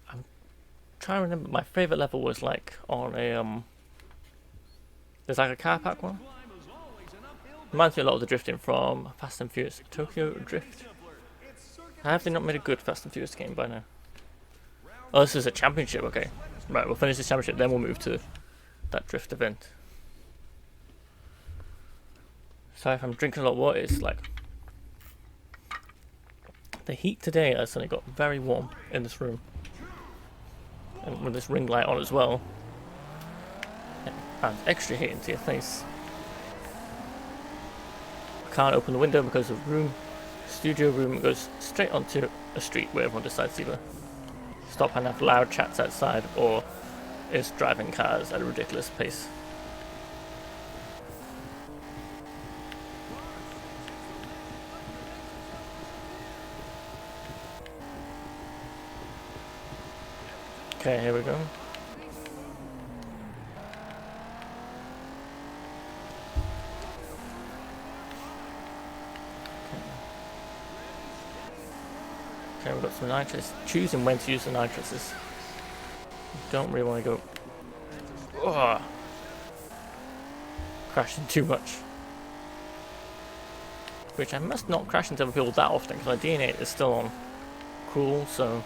[SPEAKER 1] I'm trying to remember, my favourite level was like on a... There's like a car park one. Reminds me a lot of the drifting from Fast and Furious. Tokyo Drift. Have they not made a good Fast and Furious game by now? Oh, this is a championship, okay. Right, we'll finish this championship, then we'll move to that drift event. So if I'm drinking a lot of water, it's like... The heat today has suddenly got very warm in this room. And with this ring light on as well. It adds extra heat into your face. I can't open the window because of room. Studio room goes straight onto a street where everyone decides to either stop and have loud chats outside or is driving cars at a ridiculous pace. Okay, here we go. Okay, we've got some nitrous. Choosing when to use the nitrous is... Don't really want to go... Oh, crashing too much. Which I must not crash into other people that often, because my DNA is still on cool, so...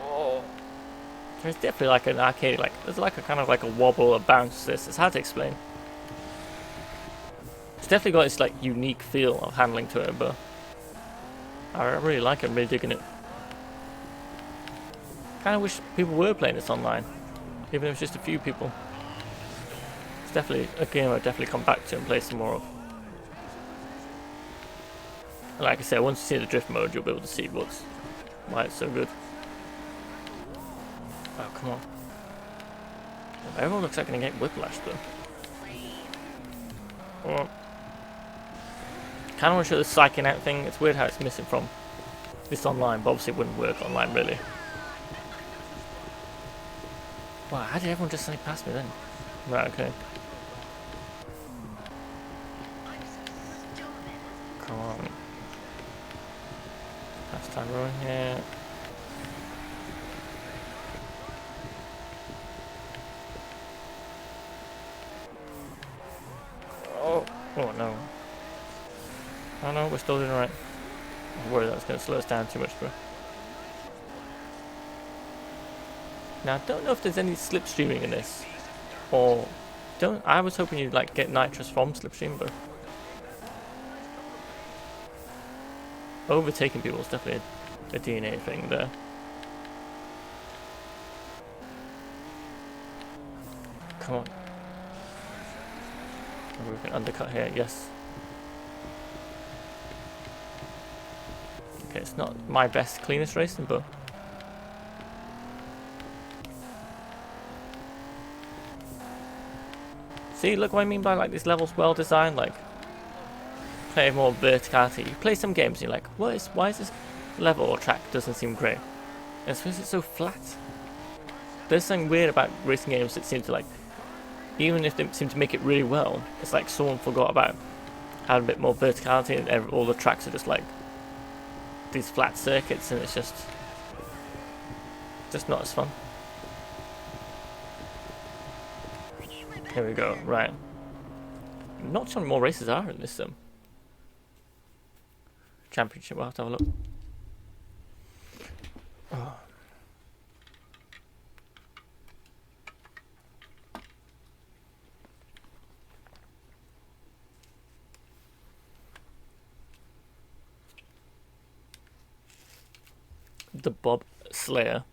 [SPEAKER 1] Oh. There's definitely like an arcade, like, there's like a kind of like a wobble, a bounce to this. It's hard to explain. definitely got its like unique feel of handling to it, but I really like it. I'm really digging it. Kind of wish people were playing this online, even if it's just a few people. It's definitely a game I'll definitely come back to and play some more of. And like I said, once you see the drift mode, you'll be able to see why it's so good. Oh, come on. Everyone looks like they're going to get whiplash though. Oh. Kind of want to show the psyching out thing. It's weird how it's missing from this online, but obviously it wouldn't work online really. Wow, how did everyone just suddenly pass me then? Right, okay. Come on. Last time we're in here. Oh no. Oh no, we're still doing alright. I'm worried that's going to slow us down too much, bro. Now, I don't know if there's any slipstreaming in this, or I was hoping you'd like get nitrous from slipstream, but overtaking people is definitely a DNA thing there. Come on. We can undercut here, yes. Okay, it's not my best, cleanest racing, but see, look what I mean by like this level's well designed, like play more verticality. You play some games and you're like, why is this level or track doesn't seem great? And it's because it's so flat. There's something weird about racing games that seem to like, even if they seem to make it really well, it's like someone forgot about having a bit more verticality and all the tracks are just like these flat circuits and it's just not as fun. Here we go, right. Not sure how many more races are in this championship. We'll have to have a look. Oh. The Bob Slayer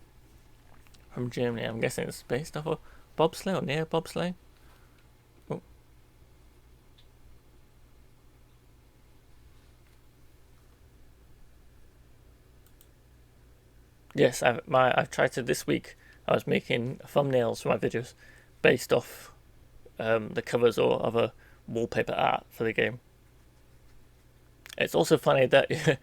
[SPEAKER 1] from Germany. I'm guessing it's based off of bobsleigh or near bobsleigh. Oh. Yes, I've tried to this week. I was making thumbnails for my videos based off the covers or other wallpaper art for the game. It's also funny that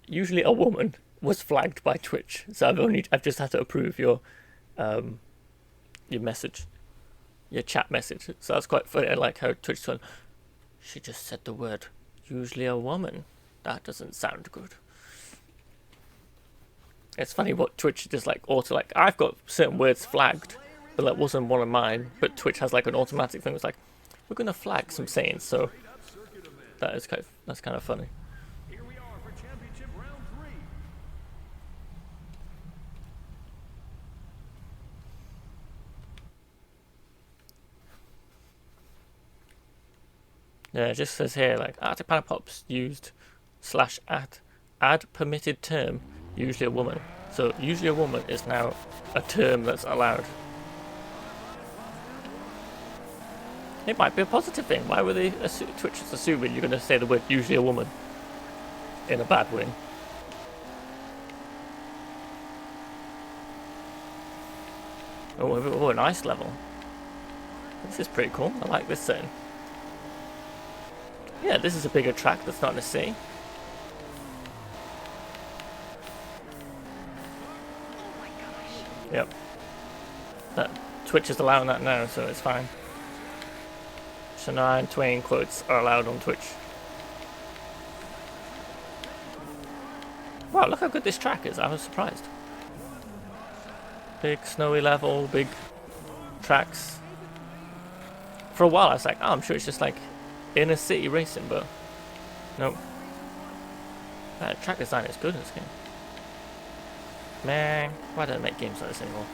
[SPEAKER 1] usually a woman was flagged by Twitch, so I've just had to approve your message, your chat message. So that's quite funny. I like how Twitch went, she just said the word usually a woman. That doesn't sound good. It's funny what Twitch just like I've got certain words flagged, but that wasn't one of mine. But Twitch has like an automatic thing. It's like we're gonna flag some sayings, so that's kind of funny.
[SPEAKER 2] Here we are for championship round 3.
[SPEAKER 1] Yeah, it just says here like Arctic Panda Popz used /add permitted term usually a woman. So usually a woman is now a term that's allowed. It might be a positive thing. Why were they Twitch is assuming you're going to say the word usually a woman in a bad way? Oh, a nice level. This is pretty cool. I like this setting. Yeah, this is a bigger track that's not in the sea. Yep. That Twitch is allowing that now, so it's fine. Shania Twain quotes are allowed on Twitch. Wow, look how good this track is. I was surprised. Big snowy level, big tracks. For a while I was like, oh, I'm sure it's just like inner city racing, but nope. That track design is good in this game. Man, why don't I make games like this anymore?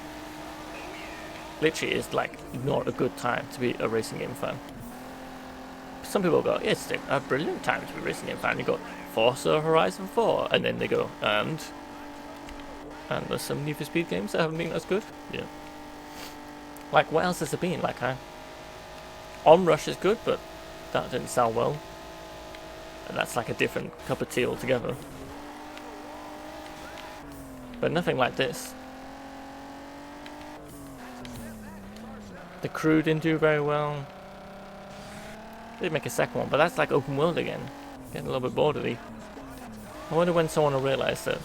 [SPEAKER 1] Literally, it's like not a good time to be a racing game fan. some people go, it's a brilliant time to be a racing game fan. You got Forza Horizon 4, and then they go, and there's some Need for Speed games that haven't been as good. Yeah. Like, what else has there been? Like, Onrush is good, but that didn't sell well. And that's like a different cup of tea altogether. But nothing like this. The Crew didn't do very well. They did make a second one, but that's like open world again. Getting a little bit bored of these. I wonder when someone will realise that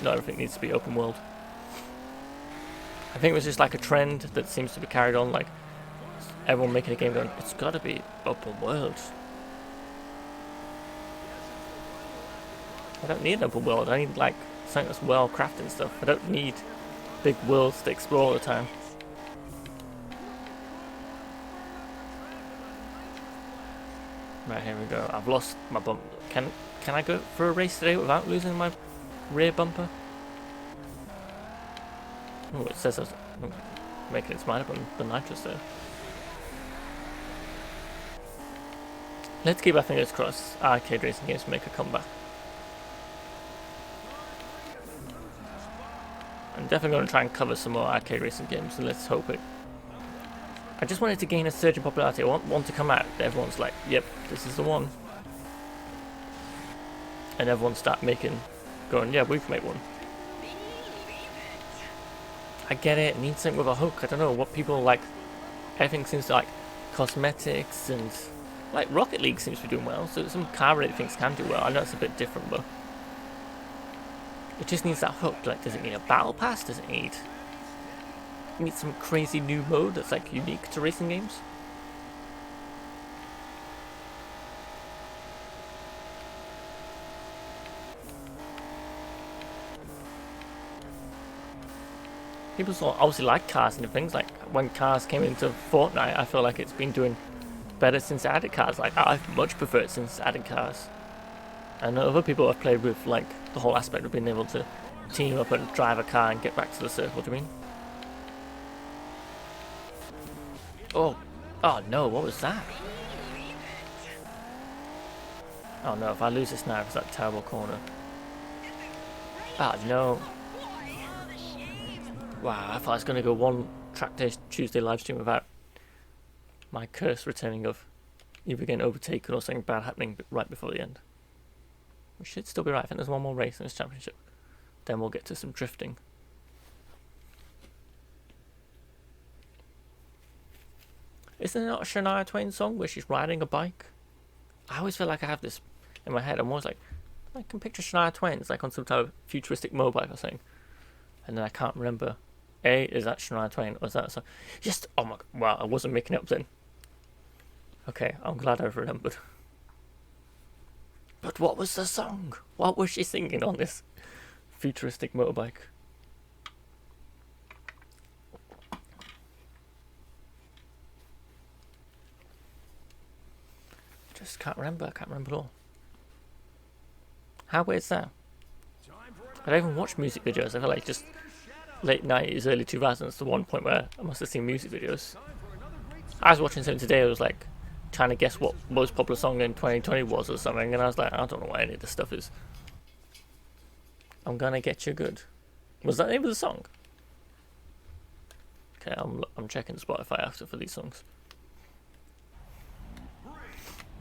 [SPEAKER 1] not everything needs to be open world. I think it was just like a trend that seems to be carried on, like everyone making a game going, it's gotta be open world. I don't need an open world, I need like something that's well crafted and stuff. I don't need big worlds to explore all the time. Right, here we go. I've lost my bump. Can I go for a race today without losing my rear bumper? Oh, it says I was making its mind up on the nitrous there. Let's keep our fingers crossed. Arcade racing games make a comeback. I'm definitely going to try and cover some more arcade racing games, and let's hope it. I just wanted to gain a surge in popularity. I want one to come out. Everyone's like, yep, this is the one. And everyone start going, yeah, we can make one. I get it needs something with a hook. I don't know what people like. Everything seems to like cosmetics and like Rocket League seems to be doing well. So some car related things can do well. I know it's a bit different, but it just needs that hook. Like, does it need a battle pass? Does it need some crazy new mode that's like unique to racing games? People obviously like cars and things. Like when cars came into Fortnite, I feel like it's been doing better since they added cars. Like I've much preferred it since adding cars. And other people have played with like the whole aspect of being able to team up and drive a car and get back to the circle. Do you mean? Oh no! What was that? Oh no! If I lose this now, it's that terrible corner. Ah no! Wow, I thought I was going to go one Trackday Tuesday livestream without my curse returning of either getting overtaken or something bad happening right before the end. We should still be right. I think there's one more race in this championship. Then we'll get to some drifting. Isn't it not a Shania Twain song where she's riding a bike? I always feel like I have this in my head. I'm always like, I can picture Shania Twain. It's like on some type of futuristic motorbike or something. And then I can't remember. Is that Shania Twain or is that a song? Just, oh my, wow, I wasn't making it up then. Okay, I'm glad I've remembered. But what was the song? What was she singing on this futuristic motorbike? Just can't remember. I can't remember at all. How weird is that? I don't even watch music videos. I feel like just late 90s, early 2000s, the one point where I must have seen music videos. I was watching something today. I was like trying to guess what most popular song in 2020 was or something, and I was like, I don't know what any of this stuff is. I'm gonna get you good. Was that the name of the song? Okay, I'm checking Spotify after for these songs.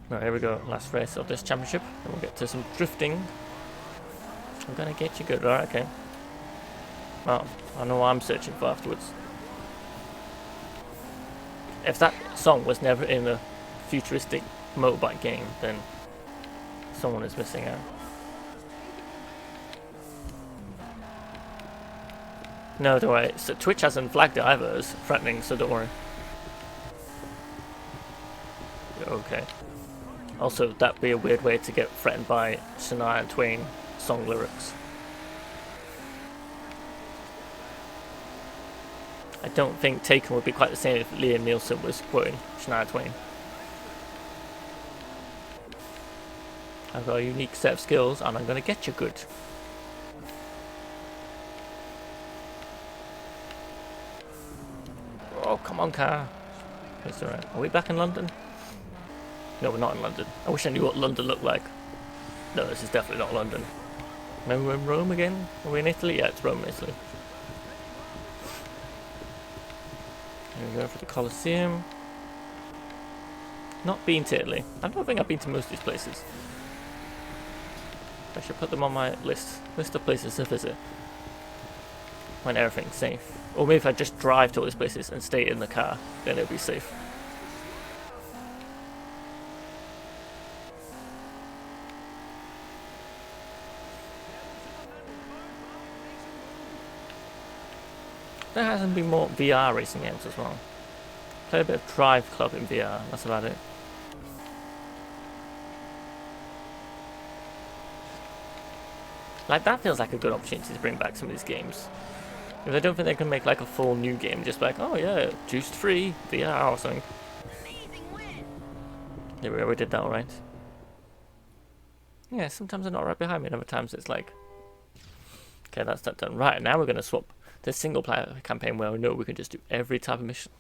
[SPEAKER 1] Right, here we go. Last race of this championship, and we'll get to some drifting. I'm gonna get you good. Alright, okay. Well, I know what I'm searching for afterwards. If that song was never in a futuristic motorbike game, then someone is missing out. No, don't worry. So Twitch hasn't flagged it either as threatening, so don't worry. Okay. Also, that'd be a weird way to get threatened by Shania Twain song lyrics. I don't think Taken would be quite the same if Liam Nielsen was quoting Shania Twain. I've got a unique set of skills and I'm going to get you good. Oh, come on, car. It's alright. Are we back in London? No, we're not in London. I wish I knew what London looked like. No, this is definitely not London. Maybe we're in Rome again? Are we in Italy? Yeah, it's Rome and Italy. Here we go for the Colosseum. Not been to Italy. I don't think I've been to most of these places. I should put them on my list of places to visit when everything's safe. Or maybe if I just drive to all these places and stay in the car, then it'll be safe. There hasn't been more VR racing games as well. Play a bit of Drive Club in VR, that's about it. Like, that feels like a good opportunity to bring back some of these games. If I don't think they can make like a full new game, just like, oh yeah, juiced free, VR or something. Yeah, we already did that alright. Yeah, sometimes they're not right behind me, and other times it's like, okay, that's that done. Right, now we're going to swap the single player campaign where we know we can just do every type of mission.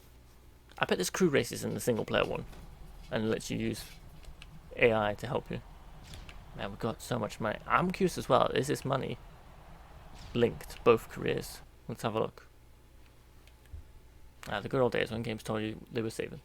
[SPEAKER 1] I bet there's crew races in the single player one, and it lets you use AI to help you. Man, we've got so much money. I'm curious as well, is this money linked both careers? Let's have a look. The good old days when games told you they were saving.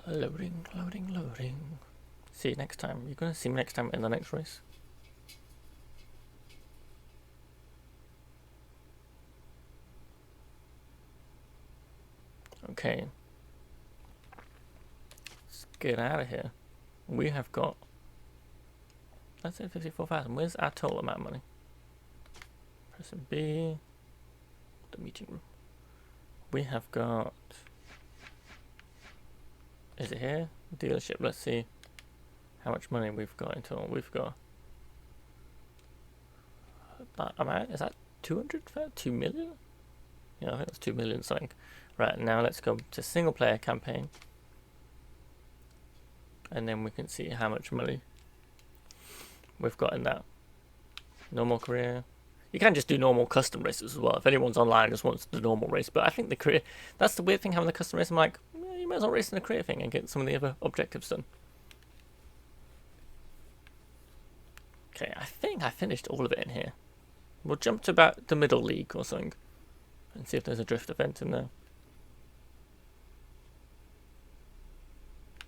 [SPEAKER 1] Loading, loading, loading. See you next time. You're going to see me next time in the next race. Okay. Let's get out of here. We have got... Let's say 54,000. Where's our total amount of money? Press B. The meeting room. We have got... Is it here? Dealership. Let's see how much money we've got in total. We've got... That amount? Is that 200? 2 million? Yeah, I think that's 2 million something. Right, now let's go to single player campaign. And then we can see how much money we've got in that. Normal career. You can just do normal custom races as well. If anyone's online just wants the normal race. But I think the career... That's the weird thing having the custom race. I'm like, yeah, you might as well race in the career thing and get some of the other objectives done. Okay, I think I finished all of it in here. We'll jump to about the middle league or something. And see if there's a drift event in there.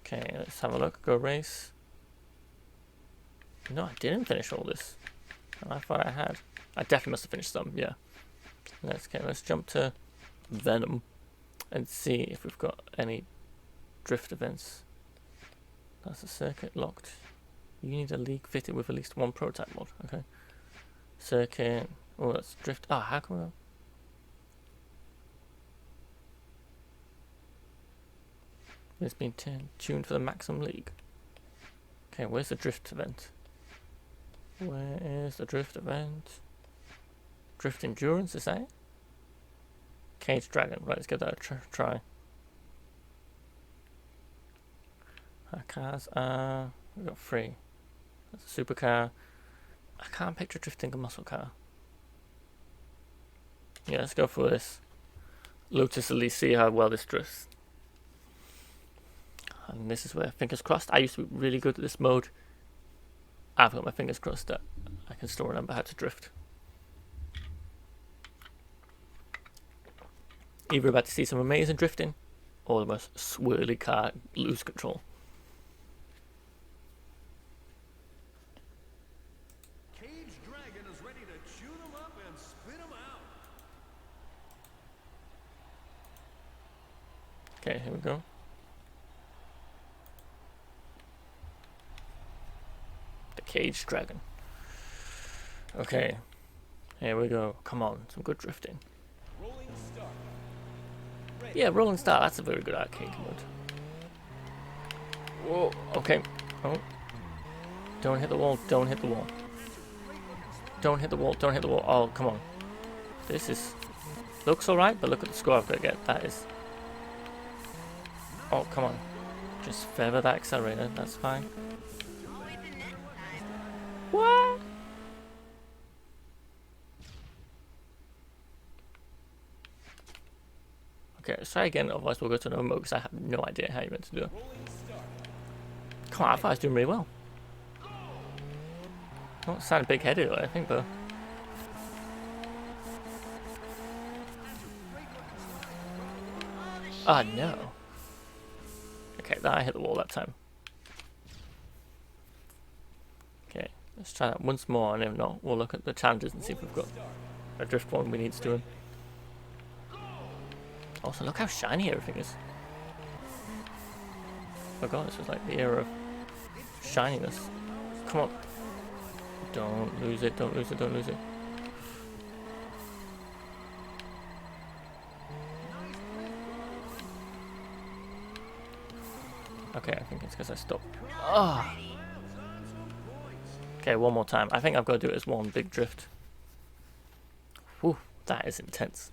[SPEAKER 1] Okay, let's have a look. Go race. No, I didn't finish all this. I thought I had. I definitely must have finished some, yeah. Let's jump to Venom and see if we've got any drift events. That's a circuit locked. You need a league fitted with at least one prototype mod. Okay. Circuit. Oh, that's drift. Ah, how come we... It's been tuned for the maximum league. Okay, where's the drift event? Where is the drift event? Drift endurance, is that it? Cage Dragon. Right, let's give that a try. Our cars are... We've got 3. That's a supercar. I can't picture drifting a muscle car. Yeah, let's go for this. Lotus at least see how well this drifts. And this is where, fingers crossed, I used to be really good at this mode. I've got my fingers crossed that I can still remember how to drift. Either about to see some amazing drifting, or the most swirly car lose control.
[SPEAKER 2] Cage Dragon is ready to chew them up and spit them out.
[SPEAKER 1] Okay, here we go. Cage Dragon. Okay, here we go. Come on, some good drifting.
[SPEAKER 2] Rolling start.
[SPEAKER 1] Yeah, Rolling Star. That's a very good arcade mode. Whoa. Okay. Oh. Don't hit the wall. Don't hit the wall. Don't hit the wall. Don't hit the wall. Oh, come on. This is looks alright, but look at the score I've got to get. That is. Oh, come on. Just feather that accelerator. That's fine. What? Okay, let's try again, otherwise we'll go to no mode because I have no idea how you're meant to do it. Come on, I thought I was doing really well. Not sound big-headed or anything, but... Ah, no. Okay, that I hit the wall that time. Okay, let's try that once more, and if not, we'll look at the challenges and see if we've got a drift one we need to do. Also, look how shiny everything is. Oh god, this was like the era of shininess. Come on. Don't lose it, don't lose it, don't lose it. Okay, I think it's because I stopped. Ah. Okay, one more time. I think I've got to do it as one big drift. Whew, that is intense.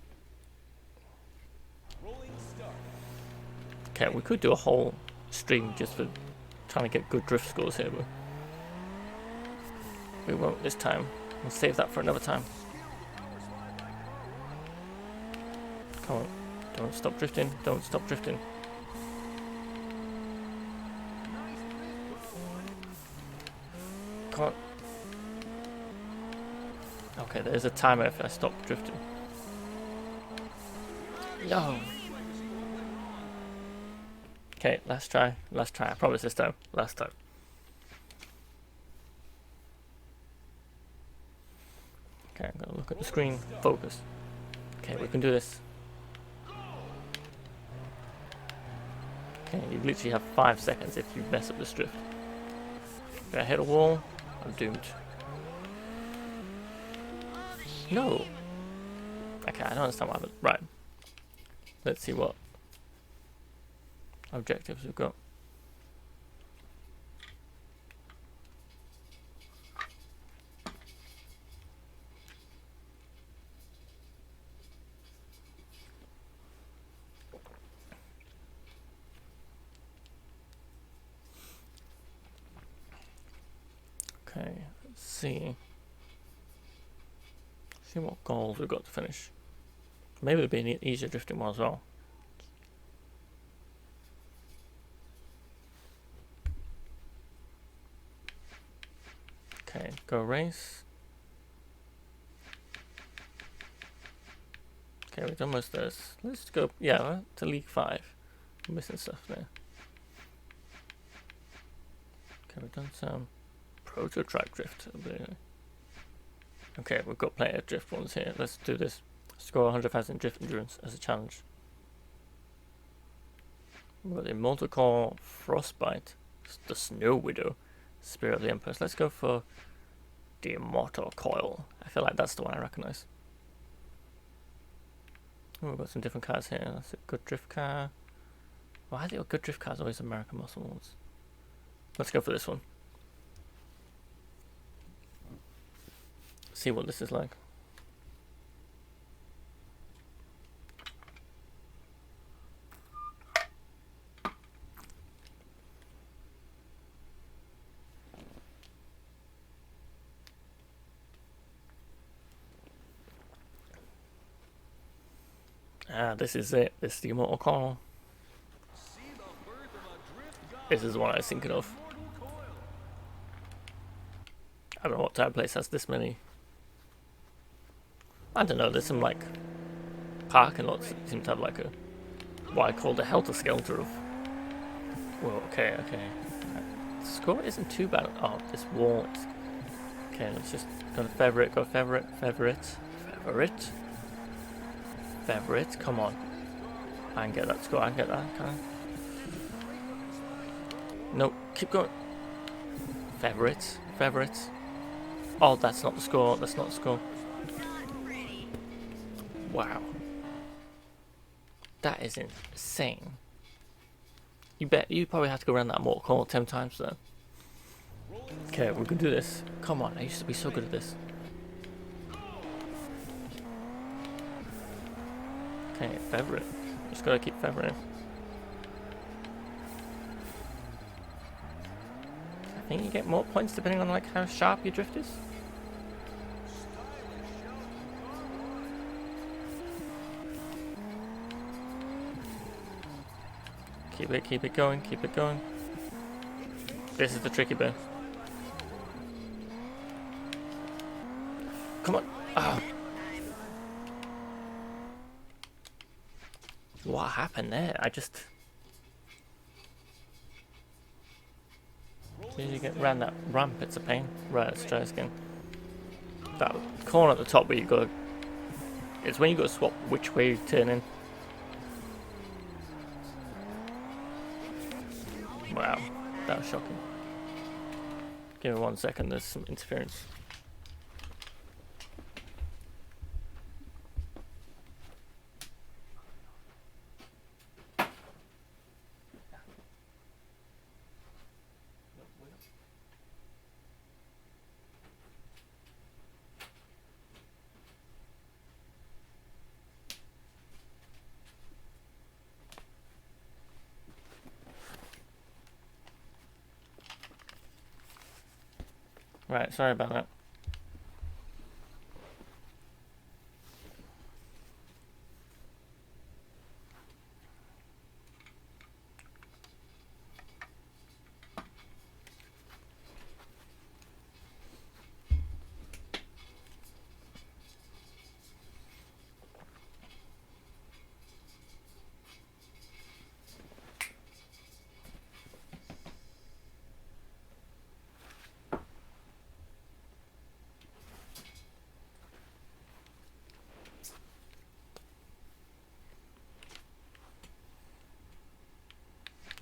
[SPEAKER 1] Okay, we could do a whole stream just for trying to get good drift scores here, but we won't this time. We'll save that for another time. Come on, don't stop drifting, don't stop drifting. Come on. Okay, there's a timer if I stop drifting. No. Okay, last try, I promise this time, last time. Okay, I'm gonna look at the screen, focus. Okay, we can do this. Okay, you literally have 5 seconds if you mess up this drift. If I hit a wall, I'm doomed. No! Okay, I don't understand what happened. Right. Let's see what objectives we've got. Okay, let's see. See what goals we've got to finish. Maybe it'll be an easier drifting one as well. Okay, go race. Okay, we've done most of this. Let's go, yeah, to League 5. I'm missing stuff there. Okay, we've done some proto track drift. Okay, we've got plenty of drift ones here. Let's do this. Score 100,000 drift endurance as a challenge. We've got the Immortal Core, Frostbite, the Snow Widow, Spirit of the Empress. Let's go for the Immortal Coil. I feel like that's the one I recognise. Oh, we've got some different cars here. That's a good drift car. Why are the good drift cars always American muscle ones? Let's go for this one. See what this is like. Ah, this is it. This is the Immortal Coil. This is the one I was thinking of. I don't know what type of place has this many. I don't know, there's some like parking lots that seem to have like a what I call the helter-skelter of. Whoa, okay. The score isn't too bad. Oh, this wall. Okay, let's just go favorite, favorite. Come on, I can get that score. I can get that. Can I? No, keep going. Favorite. Oh, that's not the score. That's not the score. Wow. That is insane. You probably have to go around that Mortal Kombat 10 times then. Okay, we can do this. Come on, I used to be so good at this. Okay, favorite. Just gotta keep favoriting. I think you get more points depending on like how sharp your drift is. Keep it going, keep it going. This is the tricky bit. Come on. Oh. What happened there? I just... Did you get around that ramp? It's a pain. Right, let's try this again. That corner at the top where you go... It's when you got to swap which way you turn in. Wow, that was shocking. Give me 1 second, there's some interference. Right, sorry about that.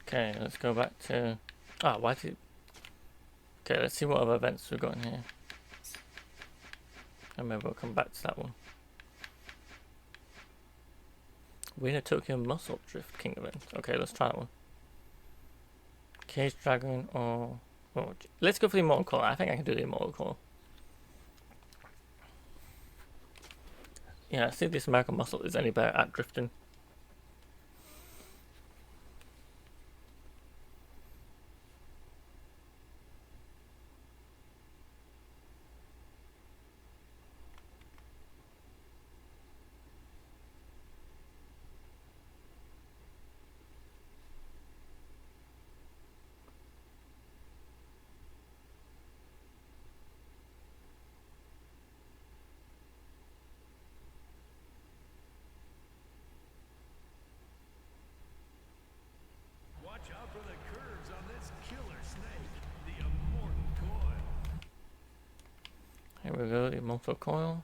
[SPEAKER 1] Okay, let's go back to... Ah, why did... Okay, let's see what other events we've got in here. And maybe we'll come back to that one. Winner Tokyo Muscle Drift King event. Okay, let's try that one. Cage Dragon or... Oh, let's go for the Immortal Call. I think I can do the Immortal Call. Yeah, see if this American Muscle is any better at drifting.
[SPEAKER 2] Watch out for the curves on this killer snake, the immortal coil.
[SPEAKER 1] Here we go, the Immortal Coil.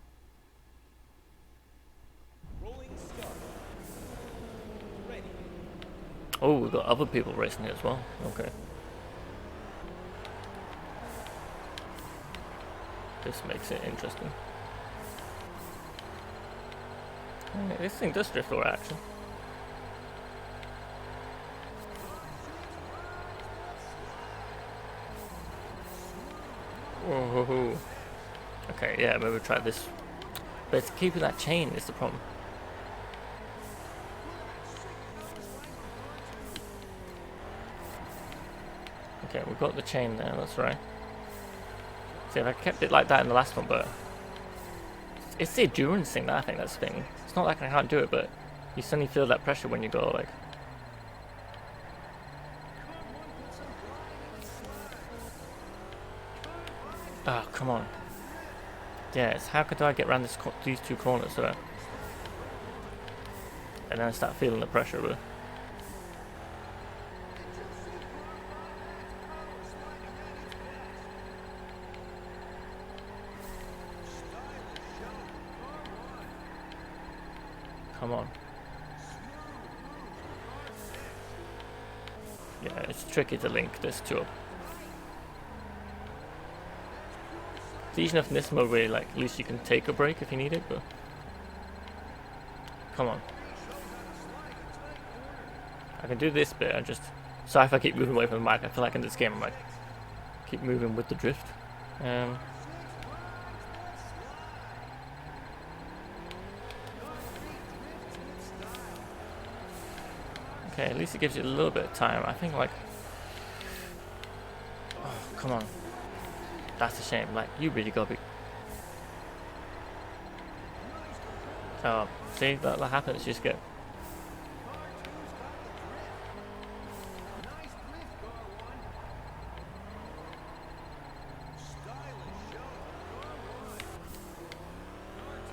[SPEAKER 2] Rolling start. Ready.
[SPEAKER 1] Oh, we've got other people racing here as well. Okay. This makes it interesting. Hey, this thing does drift alright, actually. Whoa. Okay, yeah, maybe we'll try this. But it's keeping that chain is the problem. Okay, we've got the chain there, that's right. See, if I kept it like that in the last one, but... It's the endurance thing that I think that's the thing. It's not like I can't do it, but you suddenly feel that pressure when you go, like... Oh, come on. Yes, how could I get around these two corners so that... And then I start feeling the pressure, but... Come on. Yeah, it's tricky to link this two up. It's easy enough in this mode where like, at least you can take a break if you need it, but... Come on. I can do this bit, I just... Sorry if I keep moving away from the mic, I feel like in this game I might keep moving with the drift. Okay, at least it gives you a little bit of time. I think like... Oh, come on. That's a shame. Like, you really gotta be. Oh, see, that happens. You just get.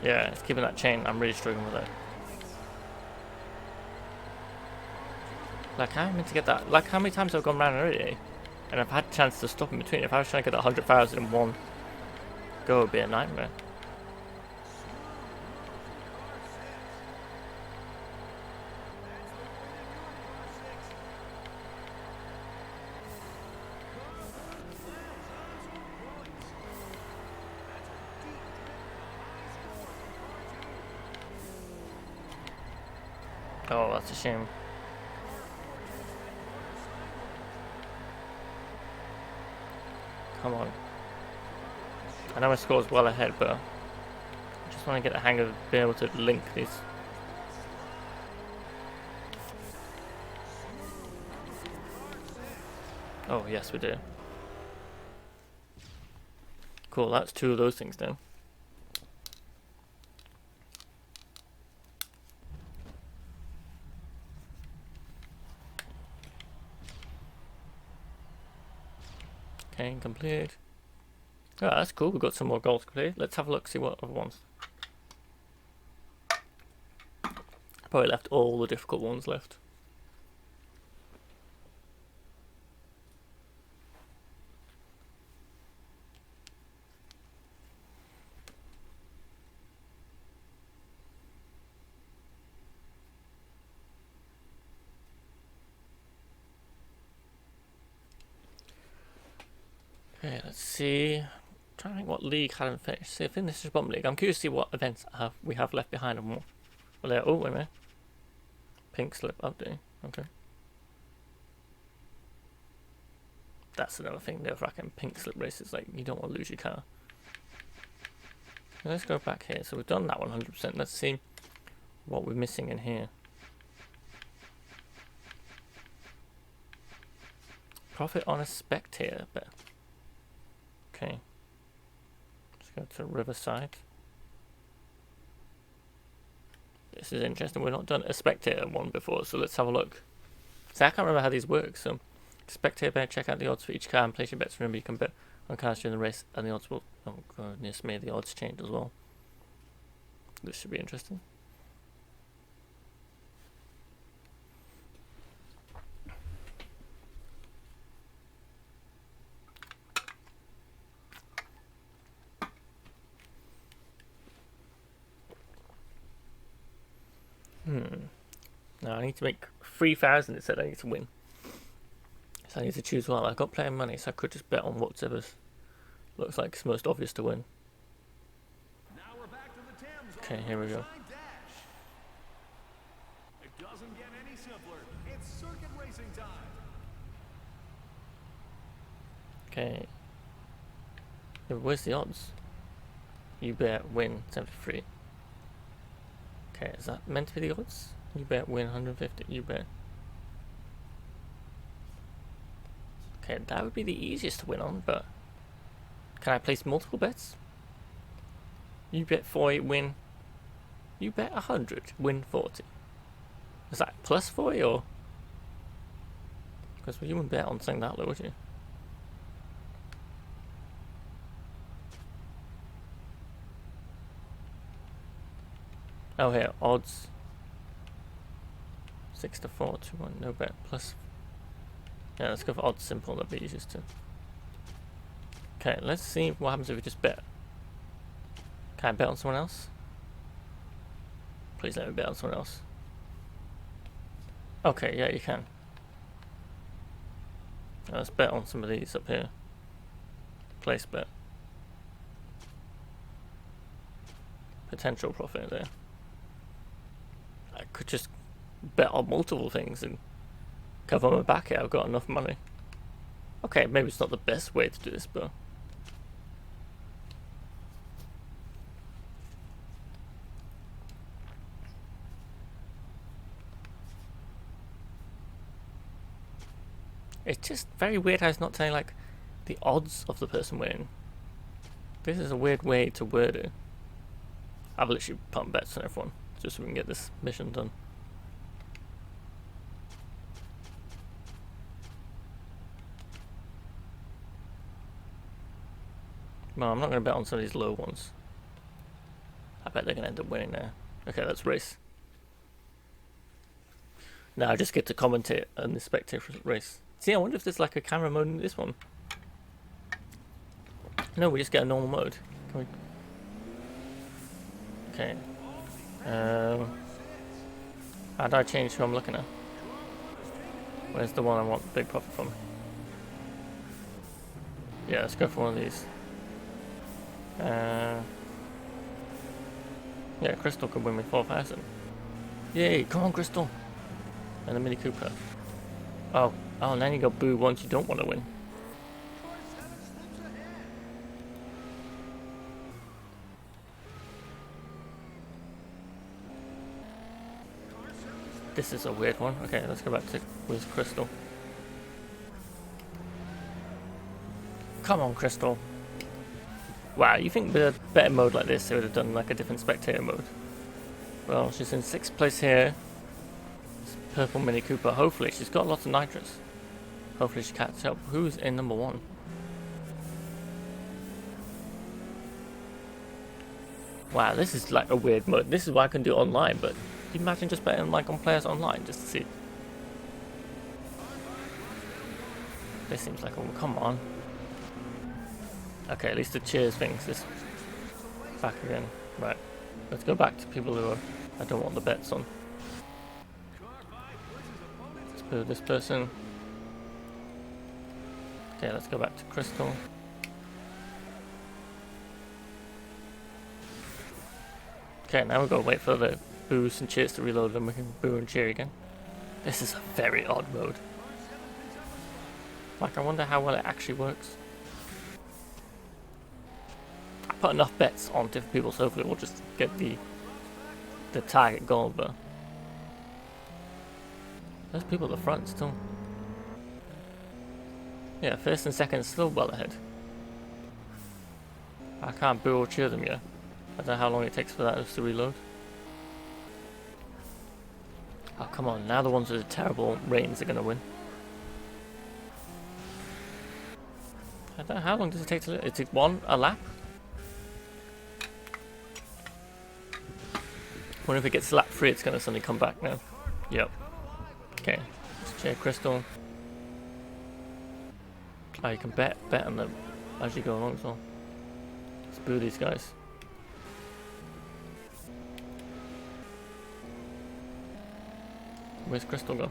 [SPEAKER 1] Yeah, it's keeping that chain. I'm really struggling with it. Like, how am I meant to get that? Like, how many times have I gone around already? And I've had a chance to stop in between. If I was trying to get that 100,000 in one go, it would be a nightmare. Oh, that's a shame. Come on. I know my score's well ahead, but I just want to get the hang of being able to link these. Oh, yes, we do. Cool, that's 2 of those things then. Okay, completed. Oh, that's cool. We've got some more goals completed. Let's have a look, see what other ones. Probably left all the difficult ones left. Okay, let's see. I'm trying to think what league hadn't finished. See, I think this is bottom league. I'm curious to see what events we have left behind and what. Well, oh, wait a minute. Pink slip update. Okay. That's another thing. They're fucking pink slip races. Like, you don't want to lose your car. Let's go back here. So we've done that 100%. Let's see what we're missing in here. Profit on a spectator bet. Okay. Let's go to Riverside. This is interesting. We've not done a spectator one before, so let's have a look. See, I can't remember how these work. So, spectator bet, check out the odds for each car and place your bets. Remember, you can bet on cars during the race, and the odds will. Oh goodness me, the odds change as well. This should be interesting. Now I need to make 3,000. It said I need to win. So I need to choose one. I've got player money, so I could just bet on whatever looks like it's most obvious to win.
[SPEAKER 2] Now we're back to the Thames.
[SPEAKER 1] Okay, here we go.
[SPEAKER 2] It doesn't get any simpler. It's circuit racing time.
[SPEAKER 1] Okay. Yeah, where's the odds? You bet win 73. Okay, is that meant to be the odds? You bet win 150. You bet. Okay, that would be the easiest to win on, but can I place multiple bets? You bet 40, win. You bet 100, win 40. Is that plus 40 or? Because you wouldn't bet on something that low, would you? Oh, here, odds. 6 to 4, 2, 1, no bet, plus. Yeah, let's go for odds simple, that'd be easiest to. Okay, let's see what happens if we just bet. Can I bet on someone else? Please let me bet on someone else. Okay, yeah, you can. Let's bet on some of these up here. Place bet. Potential profit there. I could just bet on multiple things and cover my back here. I've got enough money. Okay, maybe it's not the best way to do this, but it's just very weird how it's not telling, like, The odds of the person winning. This is a weird way to word it. I've literally put bets on everyone just so we can get this mission done. No, I'm not going to bet on some of these low ones. I bet they're going to end up winning there. Okay, let's race. Now I just get to commentate on the spectator race. See, I wonder if there's like a camera mode in this one. No, we just get a normal mode. Can we... Okay. How do I change who I'm looking at? Where's the one I want big profit from? Yeah, let's go for one of these. Yeah, Crystal could win with 4,000. Yay, come on Crystal! And the Mini Cooper. Oh, and then you go boo once you don't want to win. This is a weird one. Okay, let's go back to with Crystal. Come on, Crystal. Wow, you think with a better mode like this, they would have done like a different spectator mode? Well, she's in 6th place here. It's purple Mini Cooper. Hopefully, she's got lots of nitrous. Hopefully, she catches up. Who's in number 1? Wow, this is like a weird mode. This is why I can do it online, but can you imagine just betting like on players online just to see? This seems like, oh, come on. Okay, at least the cheers things is back again. Right, let's go back to people who I don't want the bets on. Let's put this person. Okay, let's go back to Crystal. Okay, now we've got to wait for the boos and cheers to reload, and we can boo and cheer again. This is a very odd mode. Like, I wonder how well it actually works. I put enough bets on different people, so hopefully we'll just get the target goal, but there's people at the front still. Yeah, 1st and 2nd still well ahead. I can't boo or cheer them yet. I don't know how long it takes for that just to reload. Oh, come on, now the ones with the terrible reigns are going to win. I don't know, how long does it take to... It takes a lap? I wonder if it gets lap 3, it's going to suddenly come back now. Yep. Okay, let's check Crystal. Oh, you can bet on them as you go along as well. Let's boo these guys. Where's Crystal gone?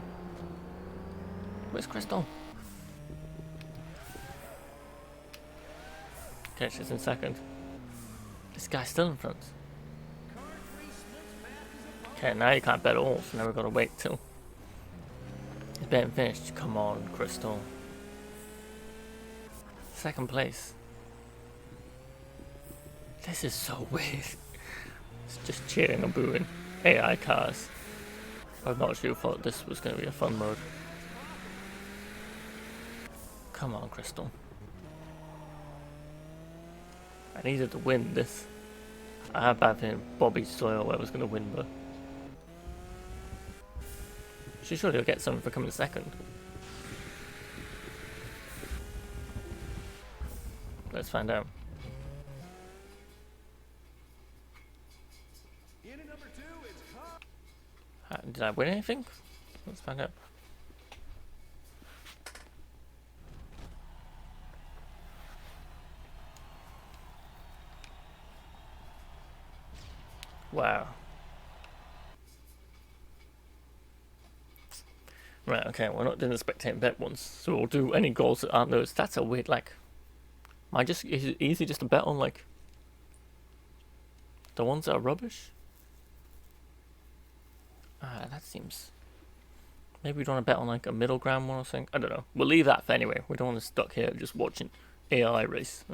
[SPEAKER 1] Where's Crystal? Okay, she's in 2nd. This guy's still in front. Okay, now you can't bet at all, so now we've got to wait till it's betting finished. Come on, Crystal. 2nd place. This is so weird. It's just cheering and booing. AI cars. I'm not sure who thought this was going to be a fun mode. Come on, Crystal. I needed to win this. I had bad feeling Bobby Sawyer was going to win, but she surely will get something for coming 2nd. Let's find out. Did I win anything? Let's find out. Wow. Right, okay, we're not doing the spectating bet ones, so we'll do any goals that aren't those. That's a weird, like... Is it easy just to bet on, like... the ones that are rubbish? That seems... Maybe we don't want to bet on, like, a middle ground one or something. I don't know. We'll leave that for anyway. We don't want to stuck here just watching AI race.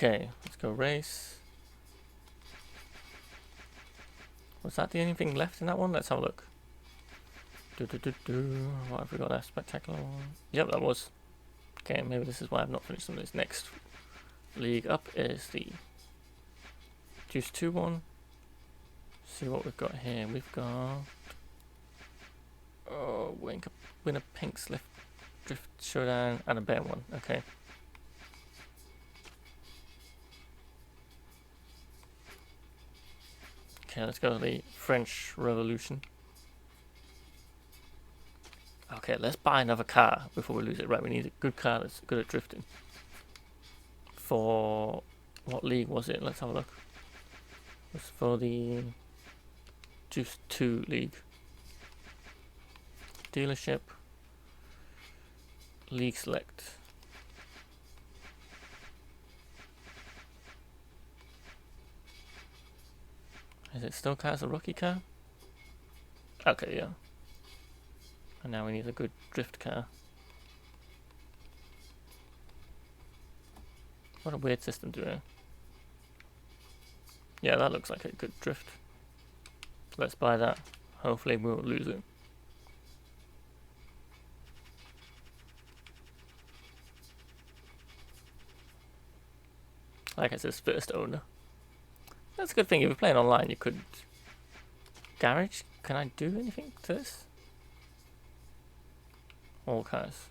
[SPEAKER 1] Okay, let's go race. Was that the only thing left in that one? Let's have a look. What have we got there? Spectacular one. Yep, that was. Okay, maybe this is why I've not finished some of this. Next league up is the Juice 2 one. See what we've got here. We've got win a pink slip drift showdown and a bear one. Okay. Okay, let's go to the French Revolution. Okay, let's buy another car before we lose it. Right, we need a good car that's good at drifting. For what league was it? Let's have a look. It was for the Juice 2 league. Dealership. League select. Is it still cast as a rookie car? Okay, yeah. And now we need a good drift car. What a weird system to do. Yeah, that looks like a good drift. Let's buy that. Hopefully we won't lose it. Like it says first owner. That's a good thing. If you're playing online, you could... Garage? Can I do anything to this? All cars.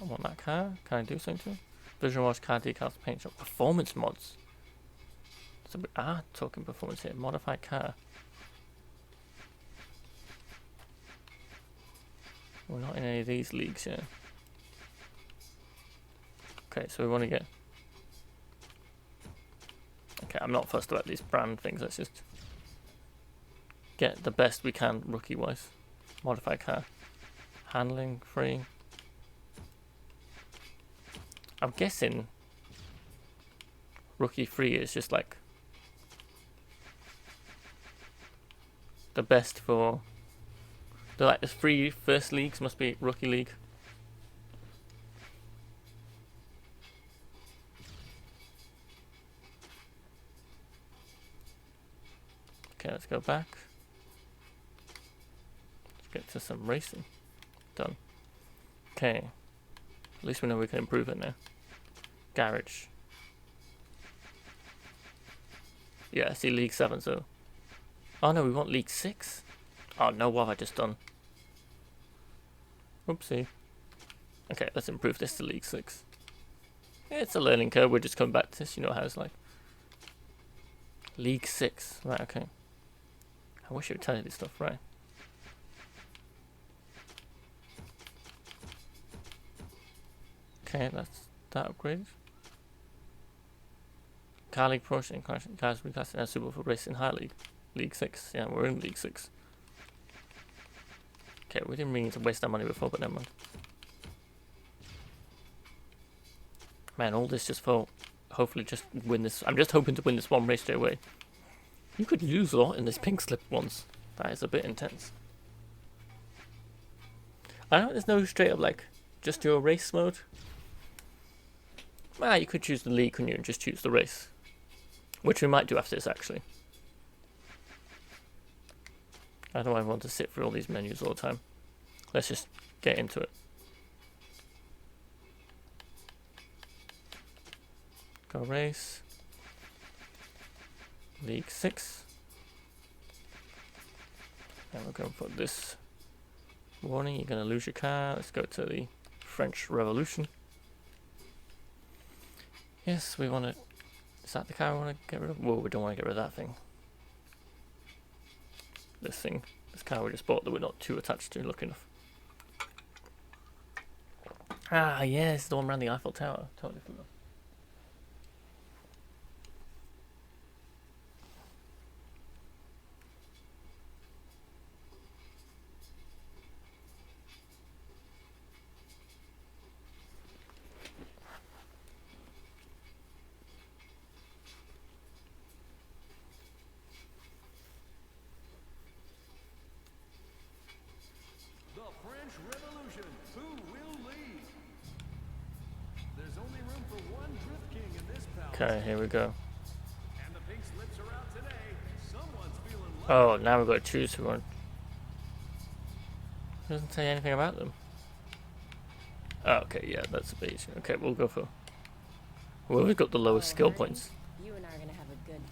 [SPEAKER 1] I want that car. Can I do something to it? Vision wash, car decals, paint shop. Performance mods. So we are talking performance here. Modified car. We're not in any of these leagues here. Okay, so we want to get... Okay, I'm not fussed about these brand things. Let's just get the best we can rookie-wise. Modified car. Handling free. I'm guessing rookie free is just like the best for the free first leagues must be rookie league. Okay, let's go back. Let's get to some racing. Done. Okay. At least we know we can improve it now. Garage. Yeah, I see League 7, so... Oh no, we want League 6? Oh no, what have I just done? Oopsie. Okay, let's improve this to League 6. Yeah, it's a learning curve, we're just coming back to this, you know how it's like. League 6, right, okay. I wish it would tell you this stuff, right. Okay, that's that upgraded. Car League promotion, cars reclassed and suitable for racing high league. League 6, yeah, we're in League 6. Okay, we didn't really need to waste our money before, but never mind. Man, all this just for hopefully just win this. I'm just hoping to win this one race straight away. You could lose a lot in this pink slip once. That is a bit intense. I know there's no straight up like just do a race mode. Well, you could choose the league, couldn't you, and just choose the race. Which we might do after this, actually. I don't want to sit through all these menus all the time. Let's just get into it. Go race. League 6. And we're going to put this warning. You're going to lose your car. Let's go to the French Revolution. Yes, we want to... Is that the car we want to get rid of? Whoa, we don't want to get rid of that thing. This thing. This car we just bought that we're not too attached to. Look enough. Ah, yes, the one around the Eiffel Tower. Totally forgot.
[SPEAKER 2] The French Revolution. Who will lead? There's only
[SPEAKER 1] Okay, here we go.
[SPEAKER 2] And the pink slips are out today. Someone's feeling lucky.
[SPEAKER 1] Oh, now we've got to choose who one. Doesn't say anything about them. Oh, okay, yeah, that's a beige. Okay, we'll go for whoever's got the lowest skill
[SPEAKER 3] honey,
[SPEAKER 1] points.
[SPEAKER 3] You and I are gonna have a good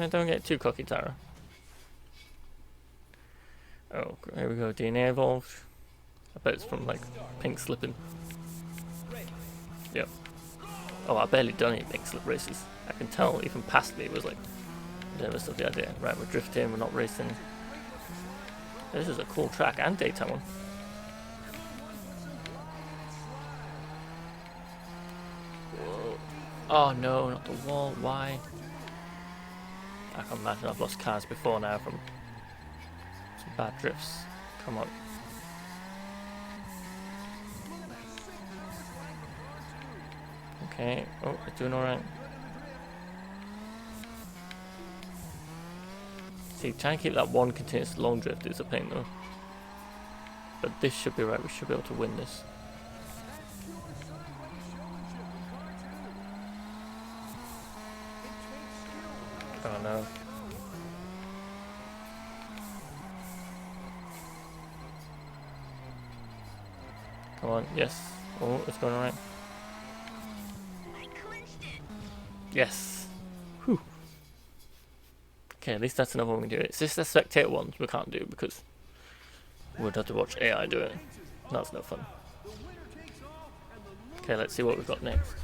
[SPEAKER 3] time.
[SPEAKER 1] Don't get too cocky, Tara. Oh, here we go. DNA evolved. I bet it's from like pink slipping. Yep. Oh, I barely done any pink slip races. I can tell even past me it was like nervous of the idea. Right, we're drifting, we're not racing. This is a cool track and daytime one. Whoa. Oh no, not the wall. Why? I can imagine I've lost cars before now from some bad drifts. Come on. Okay. Oh, it's doing alright. See, trying to keep that one continuous long drift is a pain though. But this should be right. We should be able to win this. Oh no. Come on, yes. Oh, it's going alright. Yes. Whew. Okay, at least that's another one we can do. It's just the spectator ones we can't do because we'd have to watch AI do it. That's no fun. Okay, let's see what we've got next.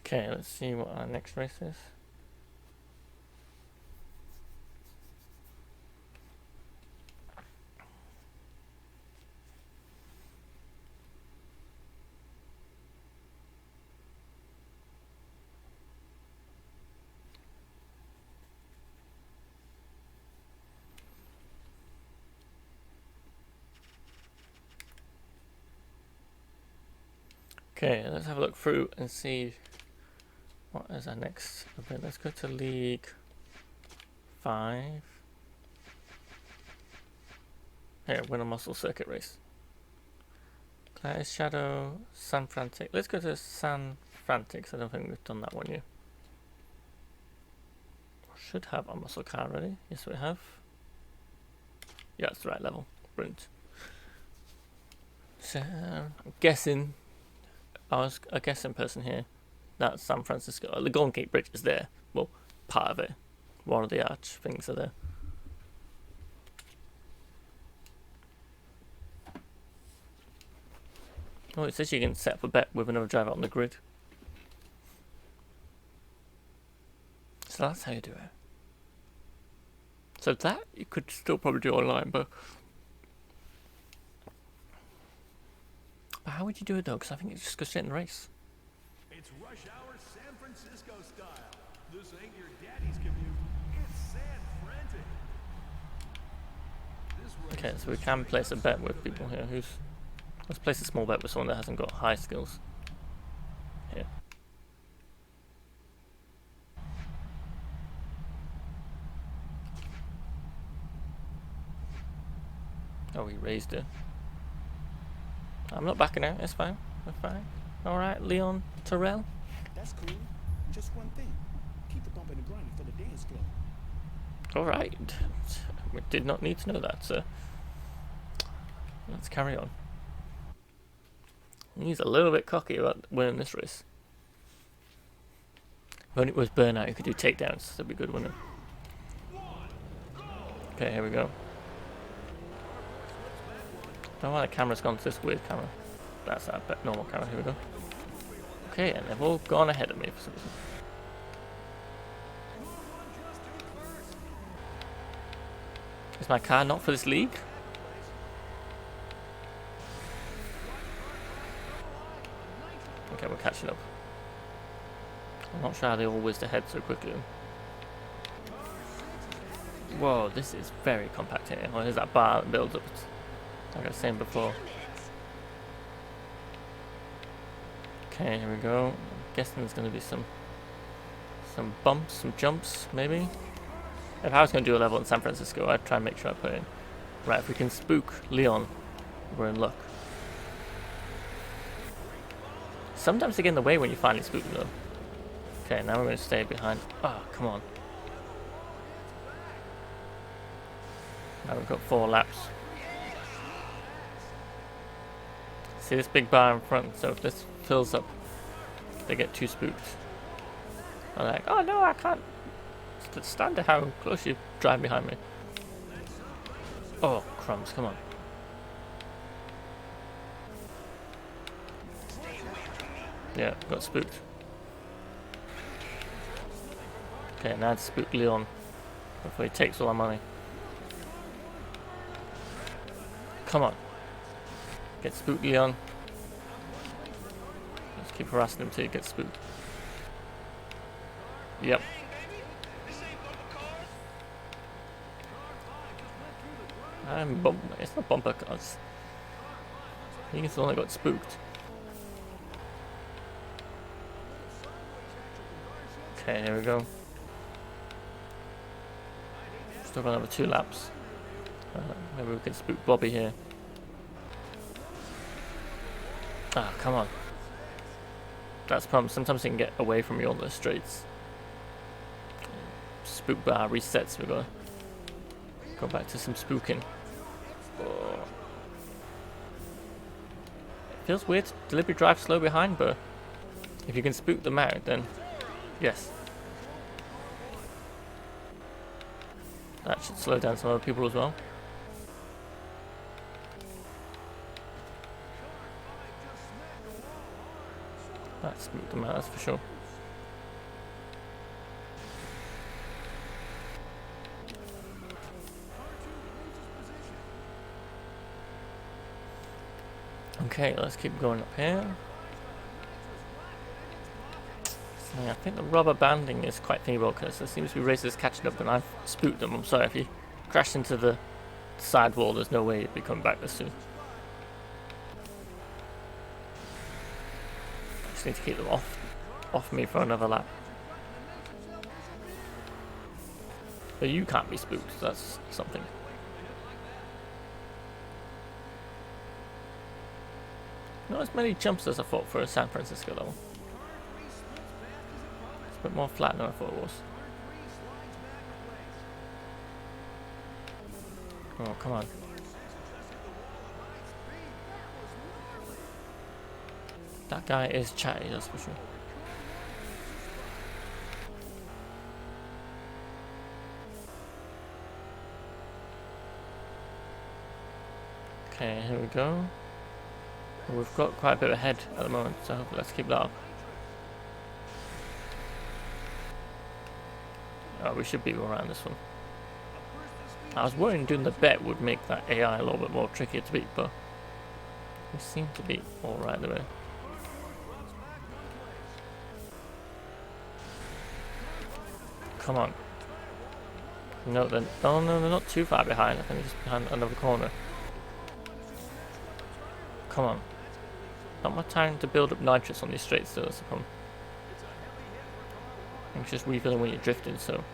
[SPEAKER 1] Okay, let's see what our next race is. Okay, let's have a look through and see what is our next event. Let's go to League 5. Here, win a muscle circuit race. Claire's Shadow, San Frantic. Let's go to San Frantic, 'cause I don't think we've done that one yet. Should have our muscle car ready. Yes, we have. Yeah, it's the right level. Brilliant. So, I'm guessing, I was a guessing person here. That's San Francisco. The Golden Gate Bridge is there. Well, part of it. One of the arch things are there. Oh, it says you can set up a bet with another driver on the grid. So that's how you do it. So that you could still probably do online, but how would you do it though? Because I think it just goes straight in the race.
[SPEAKER 2] It's rush hour San Francisco style. This ain't your daddy's commute. It's San Frantic.
[SPEAKER 1] Okay, so we can place a bet with people here. Let's place a small bet with someone that hasn't got high skills. Here. Oh, he raised it. I'm not backing out. It's fine. We're fine. All right, Leon Terrell.
[SPEAKER 4] That's cool. Just one thing. Keep the bump in the grind for the dance floor.
[SPEAKER 1] All right. We did not need to know that, so let's carry on. He's a little bit cocky about winning this race. When it was burnout, you could do takedowns. That'd be good, wouldn't it? Okay, here we go. Don't know why the camera's gone to this weird camera. That's our normal camera. Here we go. Okay, and they've all gone ahead of me for some reason. Is my car not for this league? Okay, we're catching up. I'm not sure how they all whizzed ahead so quickly. Whoa, this is very compact here. Well, here's that bar that builds up. Like I was saying before. Okay, here we go. I'm guessing there's going to be some bumps, some jumps, maybe. If I was going to do a level in San Francisco, I'd try and make sure I put in. Right, if we can spook Leon, we're in luck. Sometimes they get in the way when you finally spook them, though. Okay, now we're going to stay behind. Oh, come on. Now we've got 4 laps. See this big bar in front, so if this fills up, they get too spooked. They're like, oh no, I can't stand to how close you drive behind me. Oh, crumbs, come on. Yeah, got spooked. Okay, now to spook Leon before he takes all our money. Come on. Get spooked, Leon. Let's keep harassing him till he gets spooked. Yep. It's not bumper cars. I think it's the one that got spooked. Okay, here we go. Still got another 2 laps. Maybe we can spook Bobby here. Ah, come on. That's the problem. Sometimes they can get away from you on the straights. Spook bar resets. We're gonna go back to some spooking. Oh. It feels weird to deliberately drive slow behind, but if you can spook them out, then yes. That should slow down some other people as well. That spooked them out, that's for sure. Okay, let's keep going up here. So, I think the rubber banding is quite feeble because there seems to be racers catching up and I've spooked them. I'm sorry, if you crash into the side wall, there's no way you'll be coming back this soon. I just need to keep them off me for another lap. But you can't be spooked, that's something. Not as many jumps as I thought for a San Francisco level. It's a bit more flat than I thought it was. Oh, come on. That guy is chatty, that's for sure. Okay, here we go. We've got quite a bit ahead at the moment, so let's keep that up. Oh, we should be around this one. I was worrying doing the bet would make that AI a little bit more trickier to beat, but we seem to be alright the way. Come on. No, then. Oh no, they're not too far behind. I think they're just behind another corner. Come on. Not much time to build up nitrous on these straights, though, that's the problem. It's just refilling when you're drifting, so.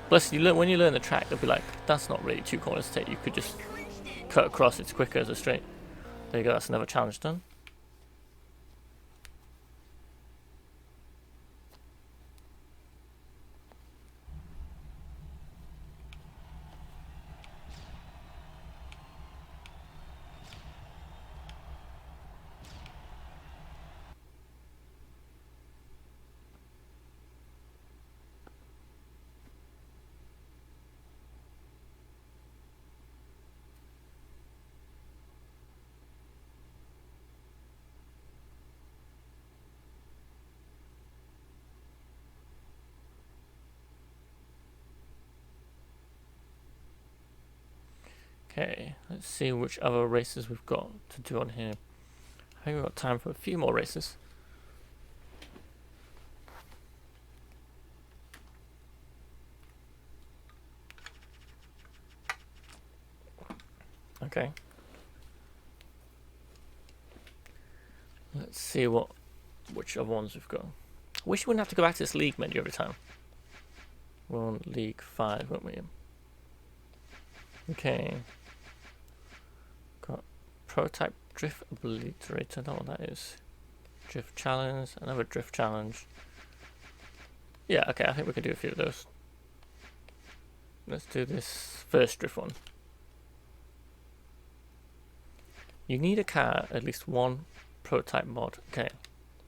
[SPEAKER 1] Plus, when you learn the track, they'll be like, that's not really 2 corners to take. You could just cut across, it's quicker as a straight. There you go, that's another challenge done. Okay, let's see which other races we've got to do on here. I think we've got time for a few more races. Okay. Let's see which other ones we've got. Wish we wouldn't have to go back to this league menu every time. We're on League 5, weren't we? Okay. Got Prototype Drift Obliterator, I don't know what that is. Drift Challenge, another Drift Challenge. Yeah, okay, I think we could do a few of those. Let's do this first drift one. You need a car, at least one prototype mod. Okay,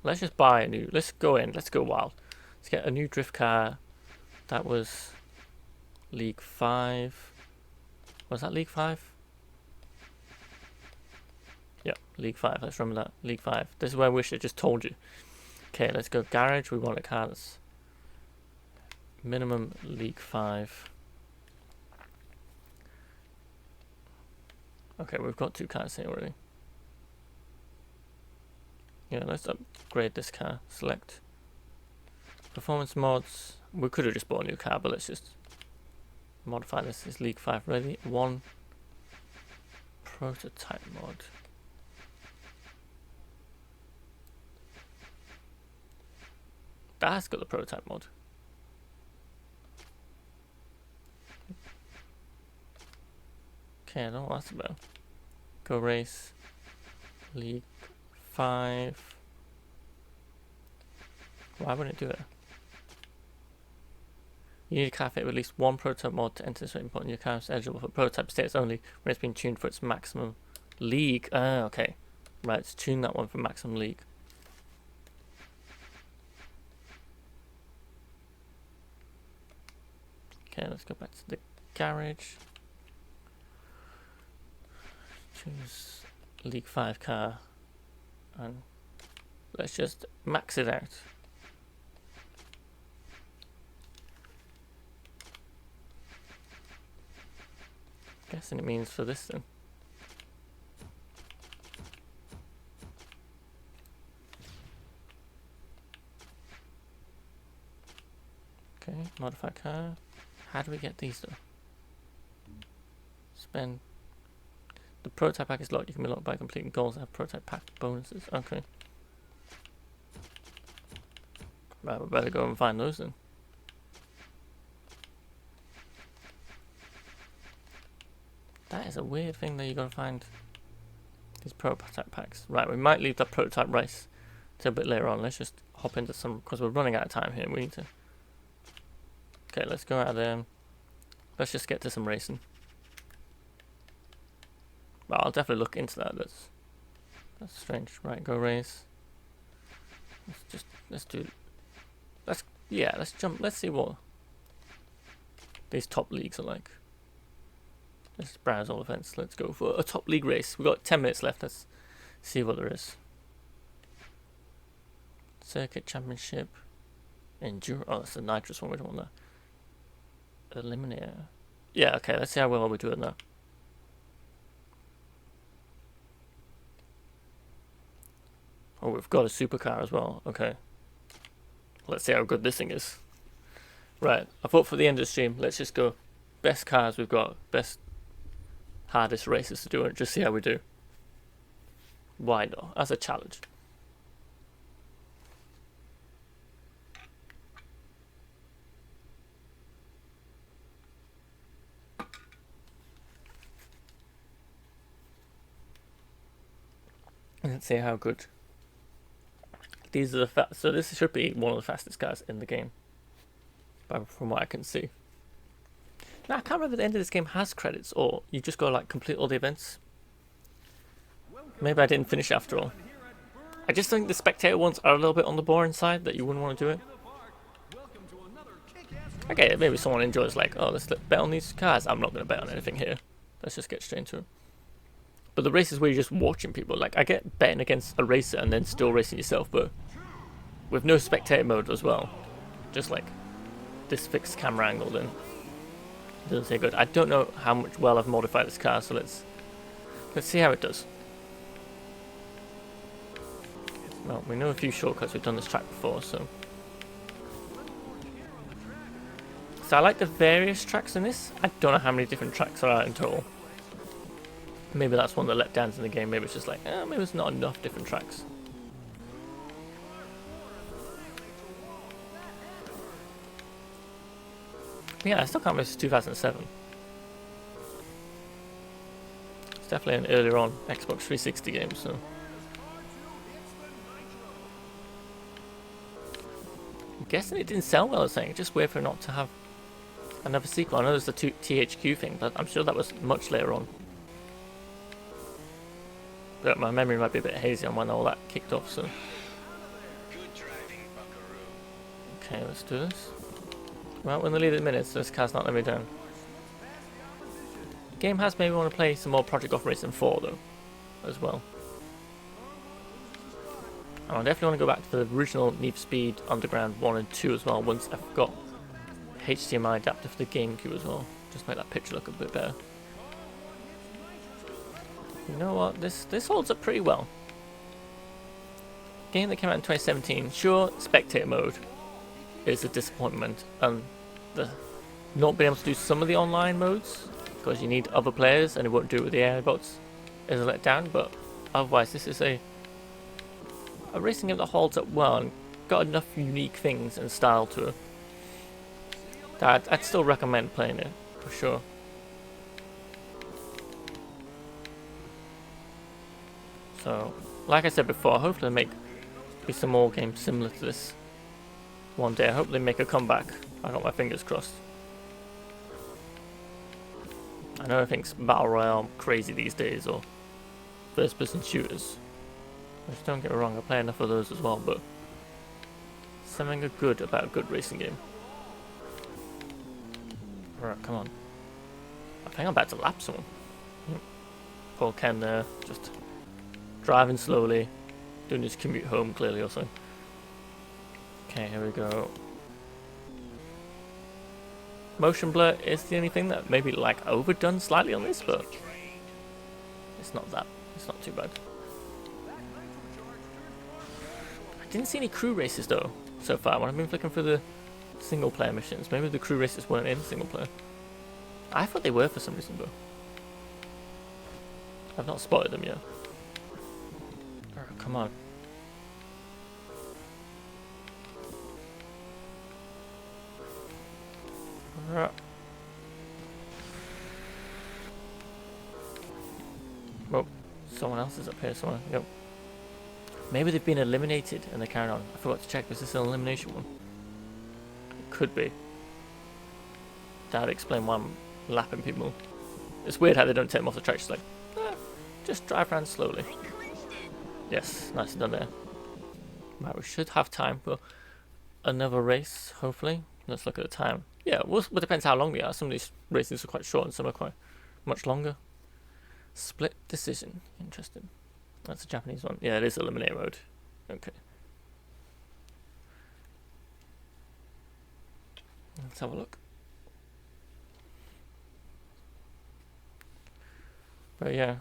[SPEAKER 1] let's just buy a new, let's go wild. Let's get a new drift car. That was League 5. Was that League 5? Yep, League 5, let's remember that. League 5. This is where I wish I just told you. Okay, let's go garage. We want a car that's minimum League 5. Okay, we've got 2 cars here already. Yeah, let's upgrade this car. Select performance mods. We could have just bought a new car, but let's just modify this. Is League 5 ready? 1 prototype mod. That's got the prototype mod. Okay, I don't know what that's about. Go race. League 5. Why wouldn't it do it? You need a car fit with at least 1 prototype mod to enter this rating point. Your car is eligible for prototype status only when it's been tuned for its maximum league. Ah, okay. Right, let's tune that one for maximum league. Okay, let's go back to the garage. Choose League 5 car and let's just max it out. Guessing it means for this then. Okay, modify car. How do we get these though? Spend. The prototype pack is locked. You can be locked by completing goals that have prototype pack bonuses. Okay. Right, we better go and find those then. That is a weird thing that you gotta find these prototype packs. Right, we might leave that prototype race till a bit later on. Let's just hop into some, because we're running out of time here. We need to. Okay, let's go out of there. Let's just get to some racing. Well, I'll definitely look into that. That's strange. Right, go race. Let's jump. Let's see what these top leagues are like. Let's browse all events. Let's go for a top league race. We've got 10 minutes left. Let's see what there is. Circuit Championship. Enduro. Oh, that's the nitrous one. We don't want that. Eliminator. Yeah, okay. Let's see how well we're doing that. Oh, we've got a supercar as well. Okay. Let's see how good this thing is. Right. I thought for the end of the stream, let's just go best cars we've got. Best, hardest races to do and just see how we do. Why not? As a challenge. Let's see how good. These are the so this should be one of the fastest cars in the game, from what I can see. Now I can't remember if the end of this game has credits or you just go like complete all the events. Maybe I didn't finish after all. I just think the spectator ones are a little bit on the boring side that you wouldn't want to do it. Okay, maybe someone enjoys like, oh, let's bet on these cars. I'm not going to bet on anything here. Let's just get straight into it. But the races where you're just watching people, like I get betting against a racer and then still racing yourself, but with no spectator mode as well. Just like this fixed camera angle then. Doesn't say good. I don't know how much well I've modified this car, so let's see how it does. Well, we know a few shortcuts, we've done this track before, so I like the various tracks in this. I don't know how many different tracks there are in total. Maybe that's one of the letdowns in the game. Maybe it's just like, maybe it's not enough different tracks. Yeah, I still can't believe it's 2007. It's definitely an earlier on Xbox 360 game, so. I'm guessing it didn't sell well, I was saying. Just weird for it not to have another sequel. I know there's the THQ thing, but I'm sure that was much later on. But my memory might be a bit hazy on when all that kicked off, so. Okay, let's do this. Well, we're in the lead at the minute, so this car's not letting me down. The game has made me want to play some more Project Gotham Racing 4, though, as well. And I definitely want to go back to the original Need for Speed Underground 1 and 2 as well, once I've got HDMI adapter for the GameCube as well. Just make that picture look a bit better. You know what, this holds up pretty well. Game that came out in 2017, sure, spectator mode is a disappointment, and the not being able to do some of the online modes because you need other players and it won't do it with the AI bots is a letdown, but otherwise this is a racing game that holds up well and got enough unique things and style to it that I'd still recommend playing it for sure. So, like I said before, hopefully they make some more games similar to this one day. I hope they make a comeback. I got my fingers crossed. I know everything's Battle Royale crazy these days, or first-person shooters. Which, don't get me wrong, I play enough of those as well, but something good about a good racing game. Alright, come on. I think I'm about to lap someone. Poor Ken there, just driving slowly, doing his commute home clearly or something. Okay, here we go. Motion blur is the only thing that maybe like overdone slightly on this, but it's not too bad. I didn't see any crew races though so far when I've been flicking through the single player missions. Maybe the crew races weren't in single player. I thought they were for some reason though. I've not spotted them yet. Alright, come on. Alright. Oh, someone else is up here somewhere. Yep. Maybe they've been eliminated and they're carrying on. I forgot to check, was this an elimination one? It could be. That would explain why I'm lapping people. It's weird how they don't take them off the track, just like, just drive around slowly. Yes, nice and done there. Right, we should have time for another race, hopefully. Let's look at the time. Yeah, well, it depends how long they are. Some of these races are quite short and some are quite much longer. Split decision. Interesting. That's a Japanese one. Yeah, it is eliminate mode. Okay. Let's have a look. But yeah,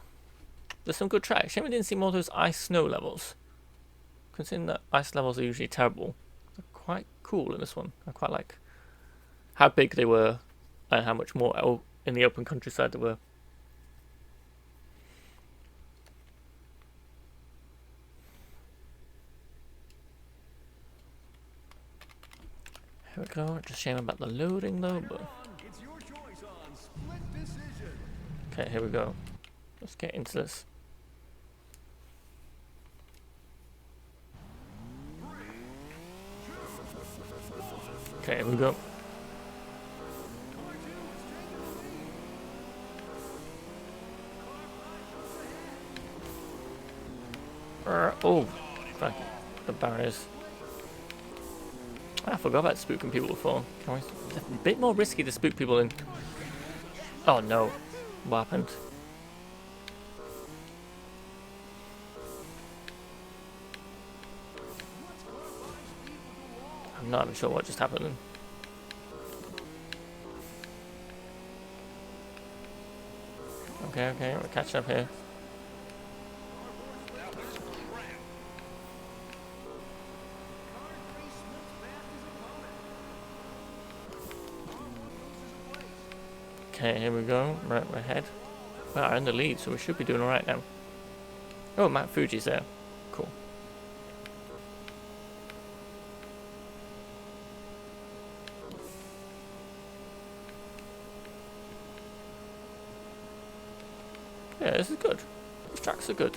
[SPEAKER 1] there's some good tracks. Shame we didn't see more of those ice-snow levels. Considering that ice levels are usually terrible, they're quite cool in this one. I quite like how big they were and how much more in the open countryside there were. Here we go. Just shame about the loading though, but okay, here we go. Let's get into this. Okay, here we go. Oh, fuck. The barriers. I forgot about spooking people before. It's a bit more risky to spook people in. Oh no. What happened? I'm not even sure what just happened. Okay, we're catching up here. Okay, here we go. Right, we're ahead. Well, we're in the lead, so we should be doing alright now. Oh, Matt Fuji's there. Cool. Yeah, this is good. These tracks are good.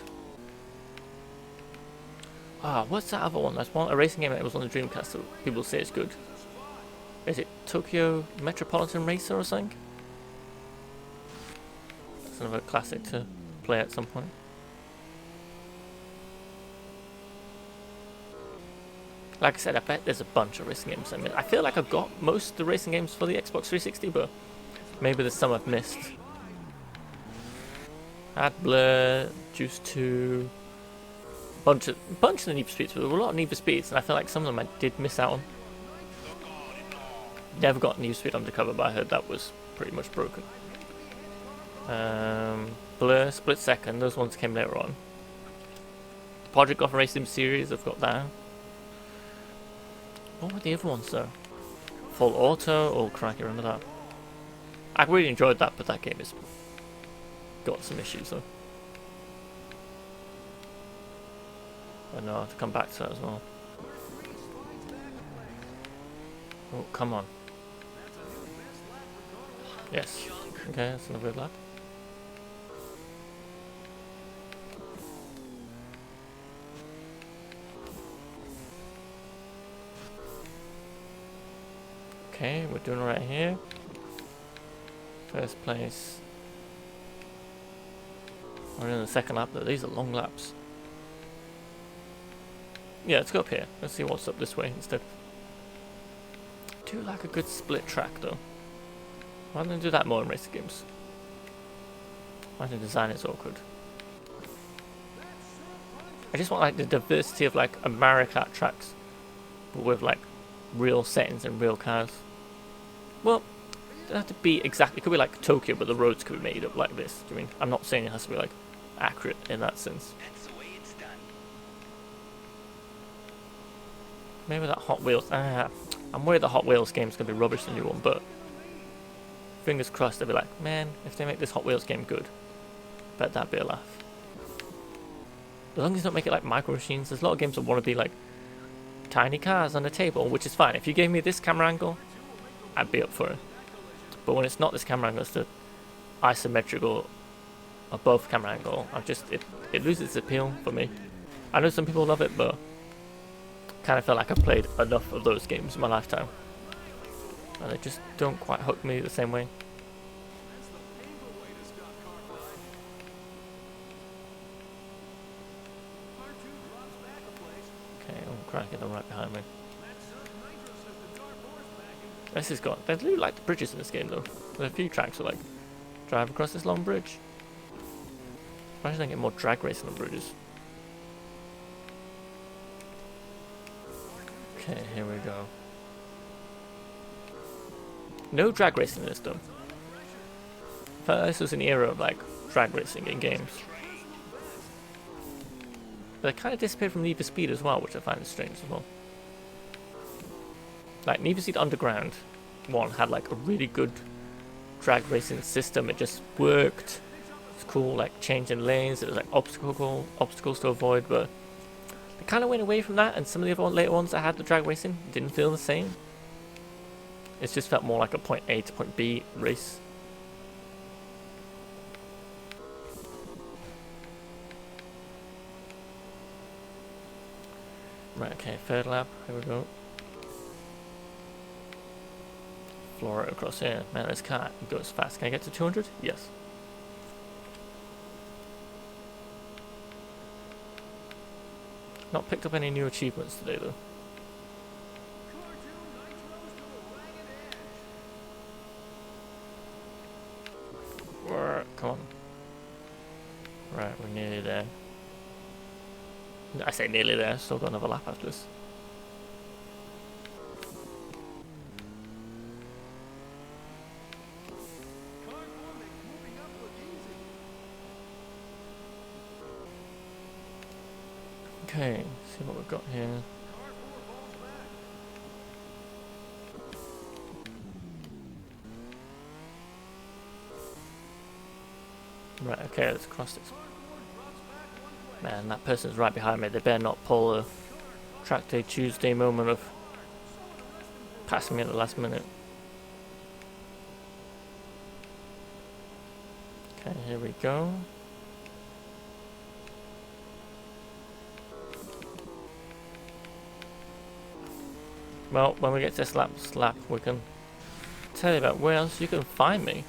[SPEAKER 1] Ah, what's that other one? That's one a racing game that was on the Dreamcast that people say is good. Is it Tokyo Metropolitan Racer or something? That's another classic to play at some point. Like I said, I bet there's a bunch of racing games. I mean, I feel like I've got most of the racing games for the Xbox 360, but maybe there's some I've missed. I had Blur, Juice 2, bunch of the Need for Speeds, but there were a lot of Need for Speeds, and I feel like some of them I did miss out on. Never got Need for Speed Undercover, but I heard that was pretty much broken. Blur, Split Second, those ones came later on. Project Gotham Racing series, I've got that. What were the other ones though? Full Auto, oh crikey, remember that. I really enjoyed that, but that game has got some issues though. I know I have to come back to that as well. Oh, come on. Yes. Okay, that's another good lap. Okay, we're doing alright here. First place. We're in the second lap, though. These are long laps. Yeah, let's go up here. Let's see what's up this way instead. I do like a good split track, though. Why don't they do that more in racing games? Why don't they design it so awkward? I just want like the diversity of like a Mario Kart tracks, but with like real settings and real cars. Well, it doesn't have to be exactly. It could be like Tokyo, but the roads could be made up like this. Do you mean? I'm not saying it has to be like accurate in that sense.
[SPEAKER 5] That's the way it's done.
[SPEAKER 1] Maybe that Hot Wheels. I'm worried the Hot Wheels game's gonna be rubbish, the new one, but fingers crossed they'll be like, man, if they make this Hot Wheels game good, bet that'd be a laugh. As long as they don't make it like Micro Machines, there's a lot of games that want to be like tiny cars on a table, which is fine. If you gave me this camera angle, I'd be up for it. But when it's not this camera angle, it's the isometrical above camera angle, it loses its appeal for me. I know some people love it, but kind of feel like I've played enough of those games in my lifetime, and they just don't quite hook me the same way. Okay, oh crikey, they're right behind me. This has got, they do like the bridges in this game though. There's a few tracks that like drive across this long bridge. Imagine I get more drag racing on bridges. Okay, here we go. No drag racing in this though. I thought this was an era of like drag racing in games. But it kind of disappeared from Need for Speed as well, which I find strange as well. Like Need for Speed Underground 1 had like a really good drag racing system. It just worked. It's cool, like changing lanes. It was like obstacles to avoid, but they kind of went away from that. And some of the other later ones that had the drag racing didn't feel the same. It just felt more like a point A to point B race. Right, okay, third lap, here we go. Floor it across here. Man, this car goes fast. Can I get to 200? Yes. Not picked up any new achievements today though. Come on. Right, we're nearly there. I say nearly there, still got another lap after this. Okay, see what we've got here. Right, okay, let's cross this. Man, that person's right behind me. They better not pull a Trackday Tuesday moment of passing me at the last minute. Okay, here we go. Well, when we get to this lap, we can tell you about where else you can find me.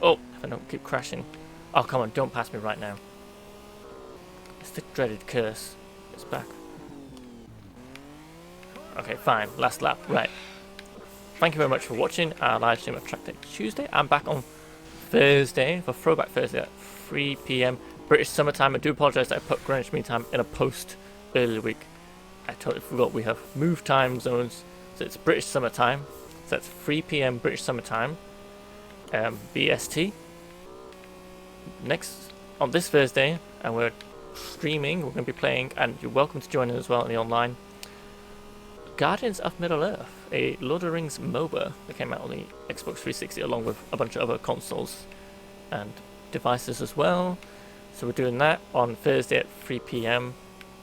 [SPEAKER 1] Oh, if I don't keep crashing. Oh, come on, don't pass me right now. It's the dreaded curse. It's back. Okay, fine. Last lap. Right. Thank you very much for watching our live stream of Trackday Tuesday. I'm back on Thursday for Throwback Thursday at 3 PM British summertime. I do apologise that I put Greenwich Mean Time in a post earlier week. I totally forgot we have moved time zones. So it's British summertime. So that's 3 PM British summertime. BST. Next, on this Thursday, and we're streaming, we're going to be playing, and you're welcome to join in as well in the online, Guardians of Middle-earth, a Lord of the Rings MOBA that came out on the Xbox 360 along with a bunch of other consoles and devices as well. So we're doing that on Thursday at 3 PM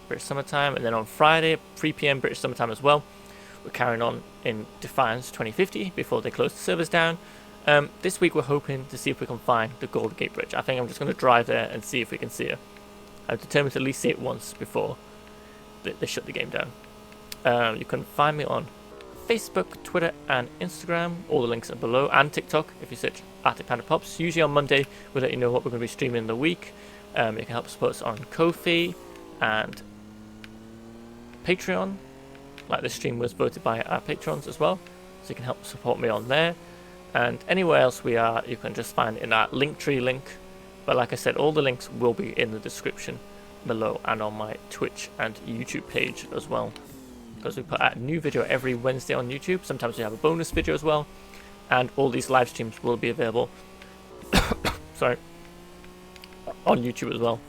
[SPEAKER 1] British summertime, and then on Friday at 3 PM British summertime as well. We're carrying on in Defiance 2050 before they close the servers down. This week we're hoping to see if we can find the Golden Gate Bridge. I think I'm just going to drive there and see if we can see it. I'm determined to at least see it once before they shut the game down. You can find me on Facebook, Twitter and Instagram. All the links are below, and TikTok if you search Arctic Panda Popz. Usually on Monday we'll let you know what we're going to be streaming in the week. You can help support us on Ko-fi and Patreon. Like this stream was voted by our patrons as well, so you can help support me on there. And anywhere else we are, you can just find in our Linktree link. But like I said, all the links will be in the description below and on my Twitch and YouTube page as well, because we put out a new video every Wednesday on YouTube. Sometimes we have a bonus video as well, and all these live streams will be available sorry, on YouTube as well.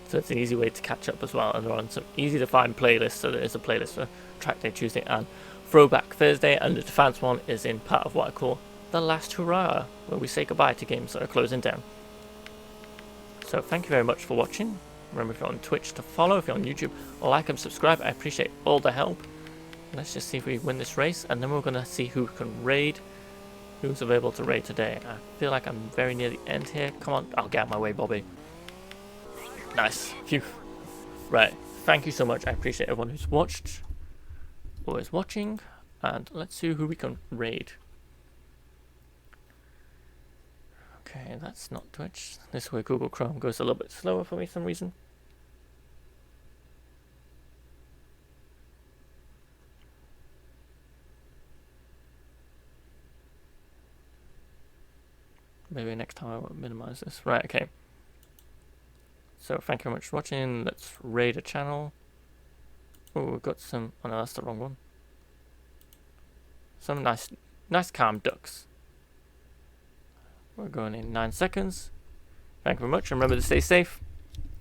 [SPEAKER 1] So it's an easy way to catch up as well, and they're on some easy to find playlists. So there is a playlist for Trackday Tuesday and Throwback Thursday, and the Defense one is in part of what I call the last hurrah, where we say goodbye to games that are closing down. So thank you very much for watching. Remember, if you're on Twitch, to follow. If you're on YouTube, like and subscribe. I appreciate all the help. Let's just see if we win this race, and then we're going to see who can raid, who's available to raid today. I feel like I'm very near the end here. Come on, I'll get out of my way, Bobby. Nice. Phew. Right, thank you so much. I appreciate everyone who's watched, always watching, and let's see who we can raid. Okay, that's not Twitch. This way Google Chrome goes a little bit slower for me for some reason. Maybe next time I won't minimize this. Right, okay. So thank you very much for watching. Let's raid a channel. Oh, we've got some... Oh no, that's the wrong one. Some nice calm ducks. We're going in 9 seconds. Thank you very much. Remember to stay safe.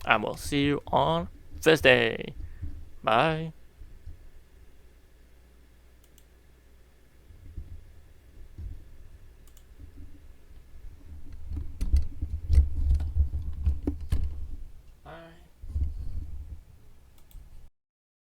[SPEAKER 1] And we'll see you on Thursday. Bye.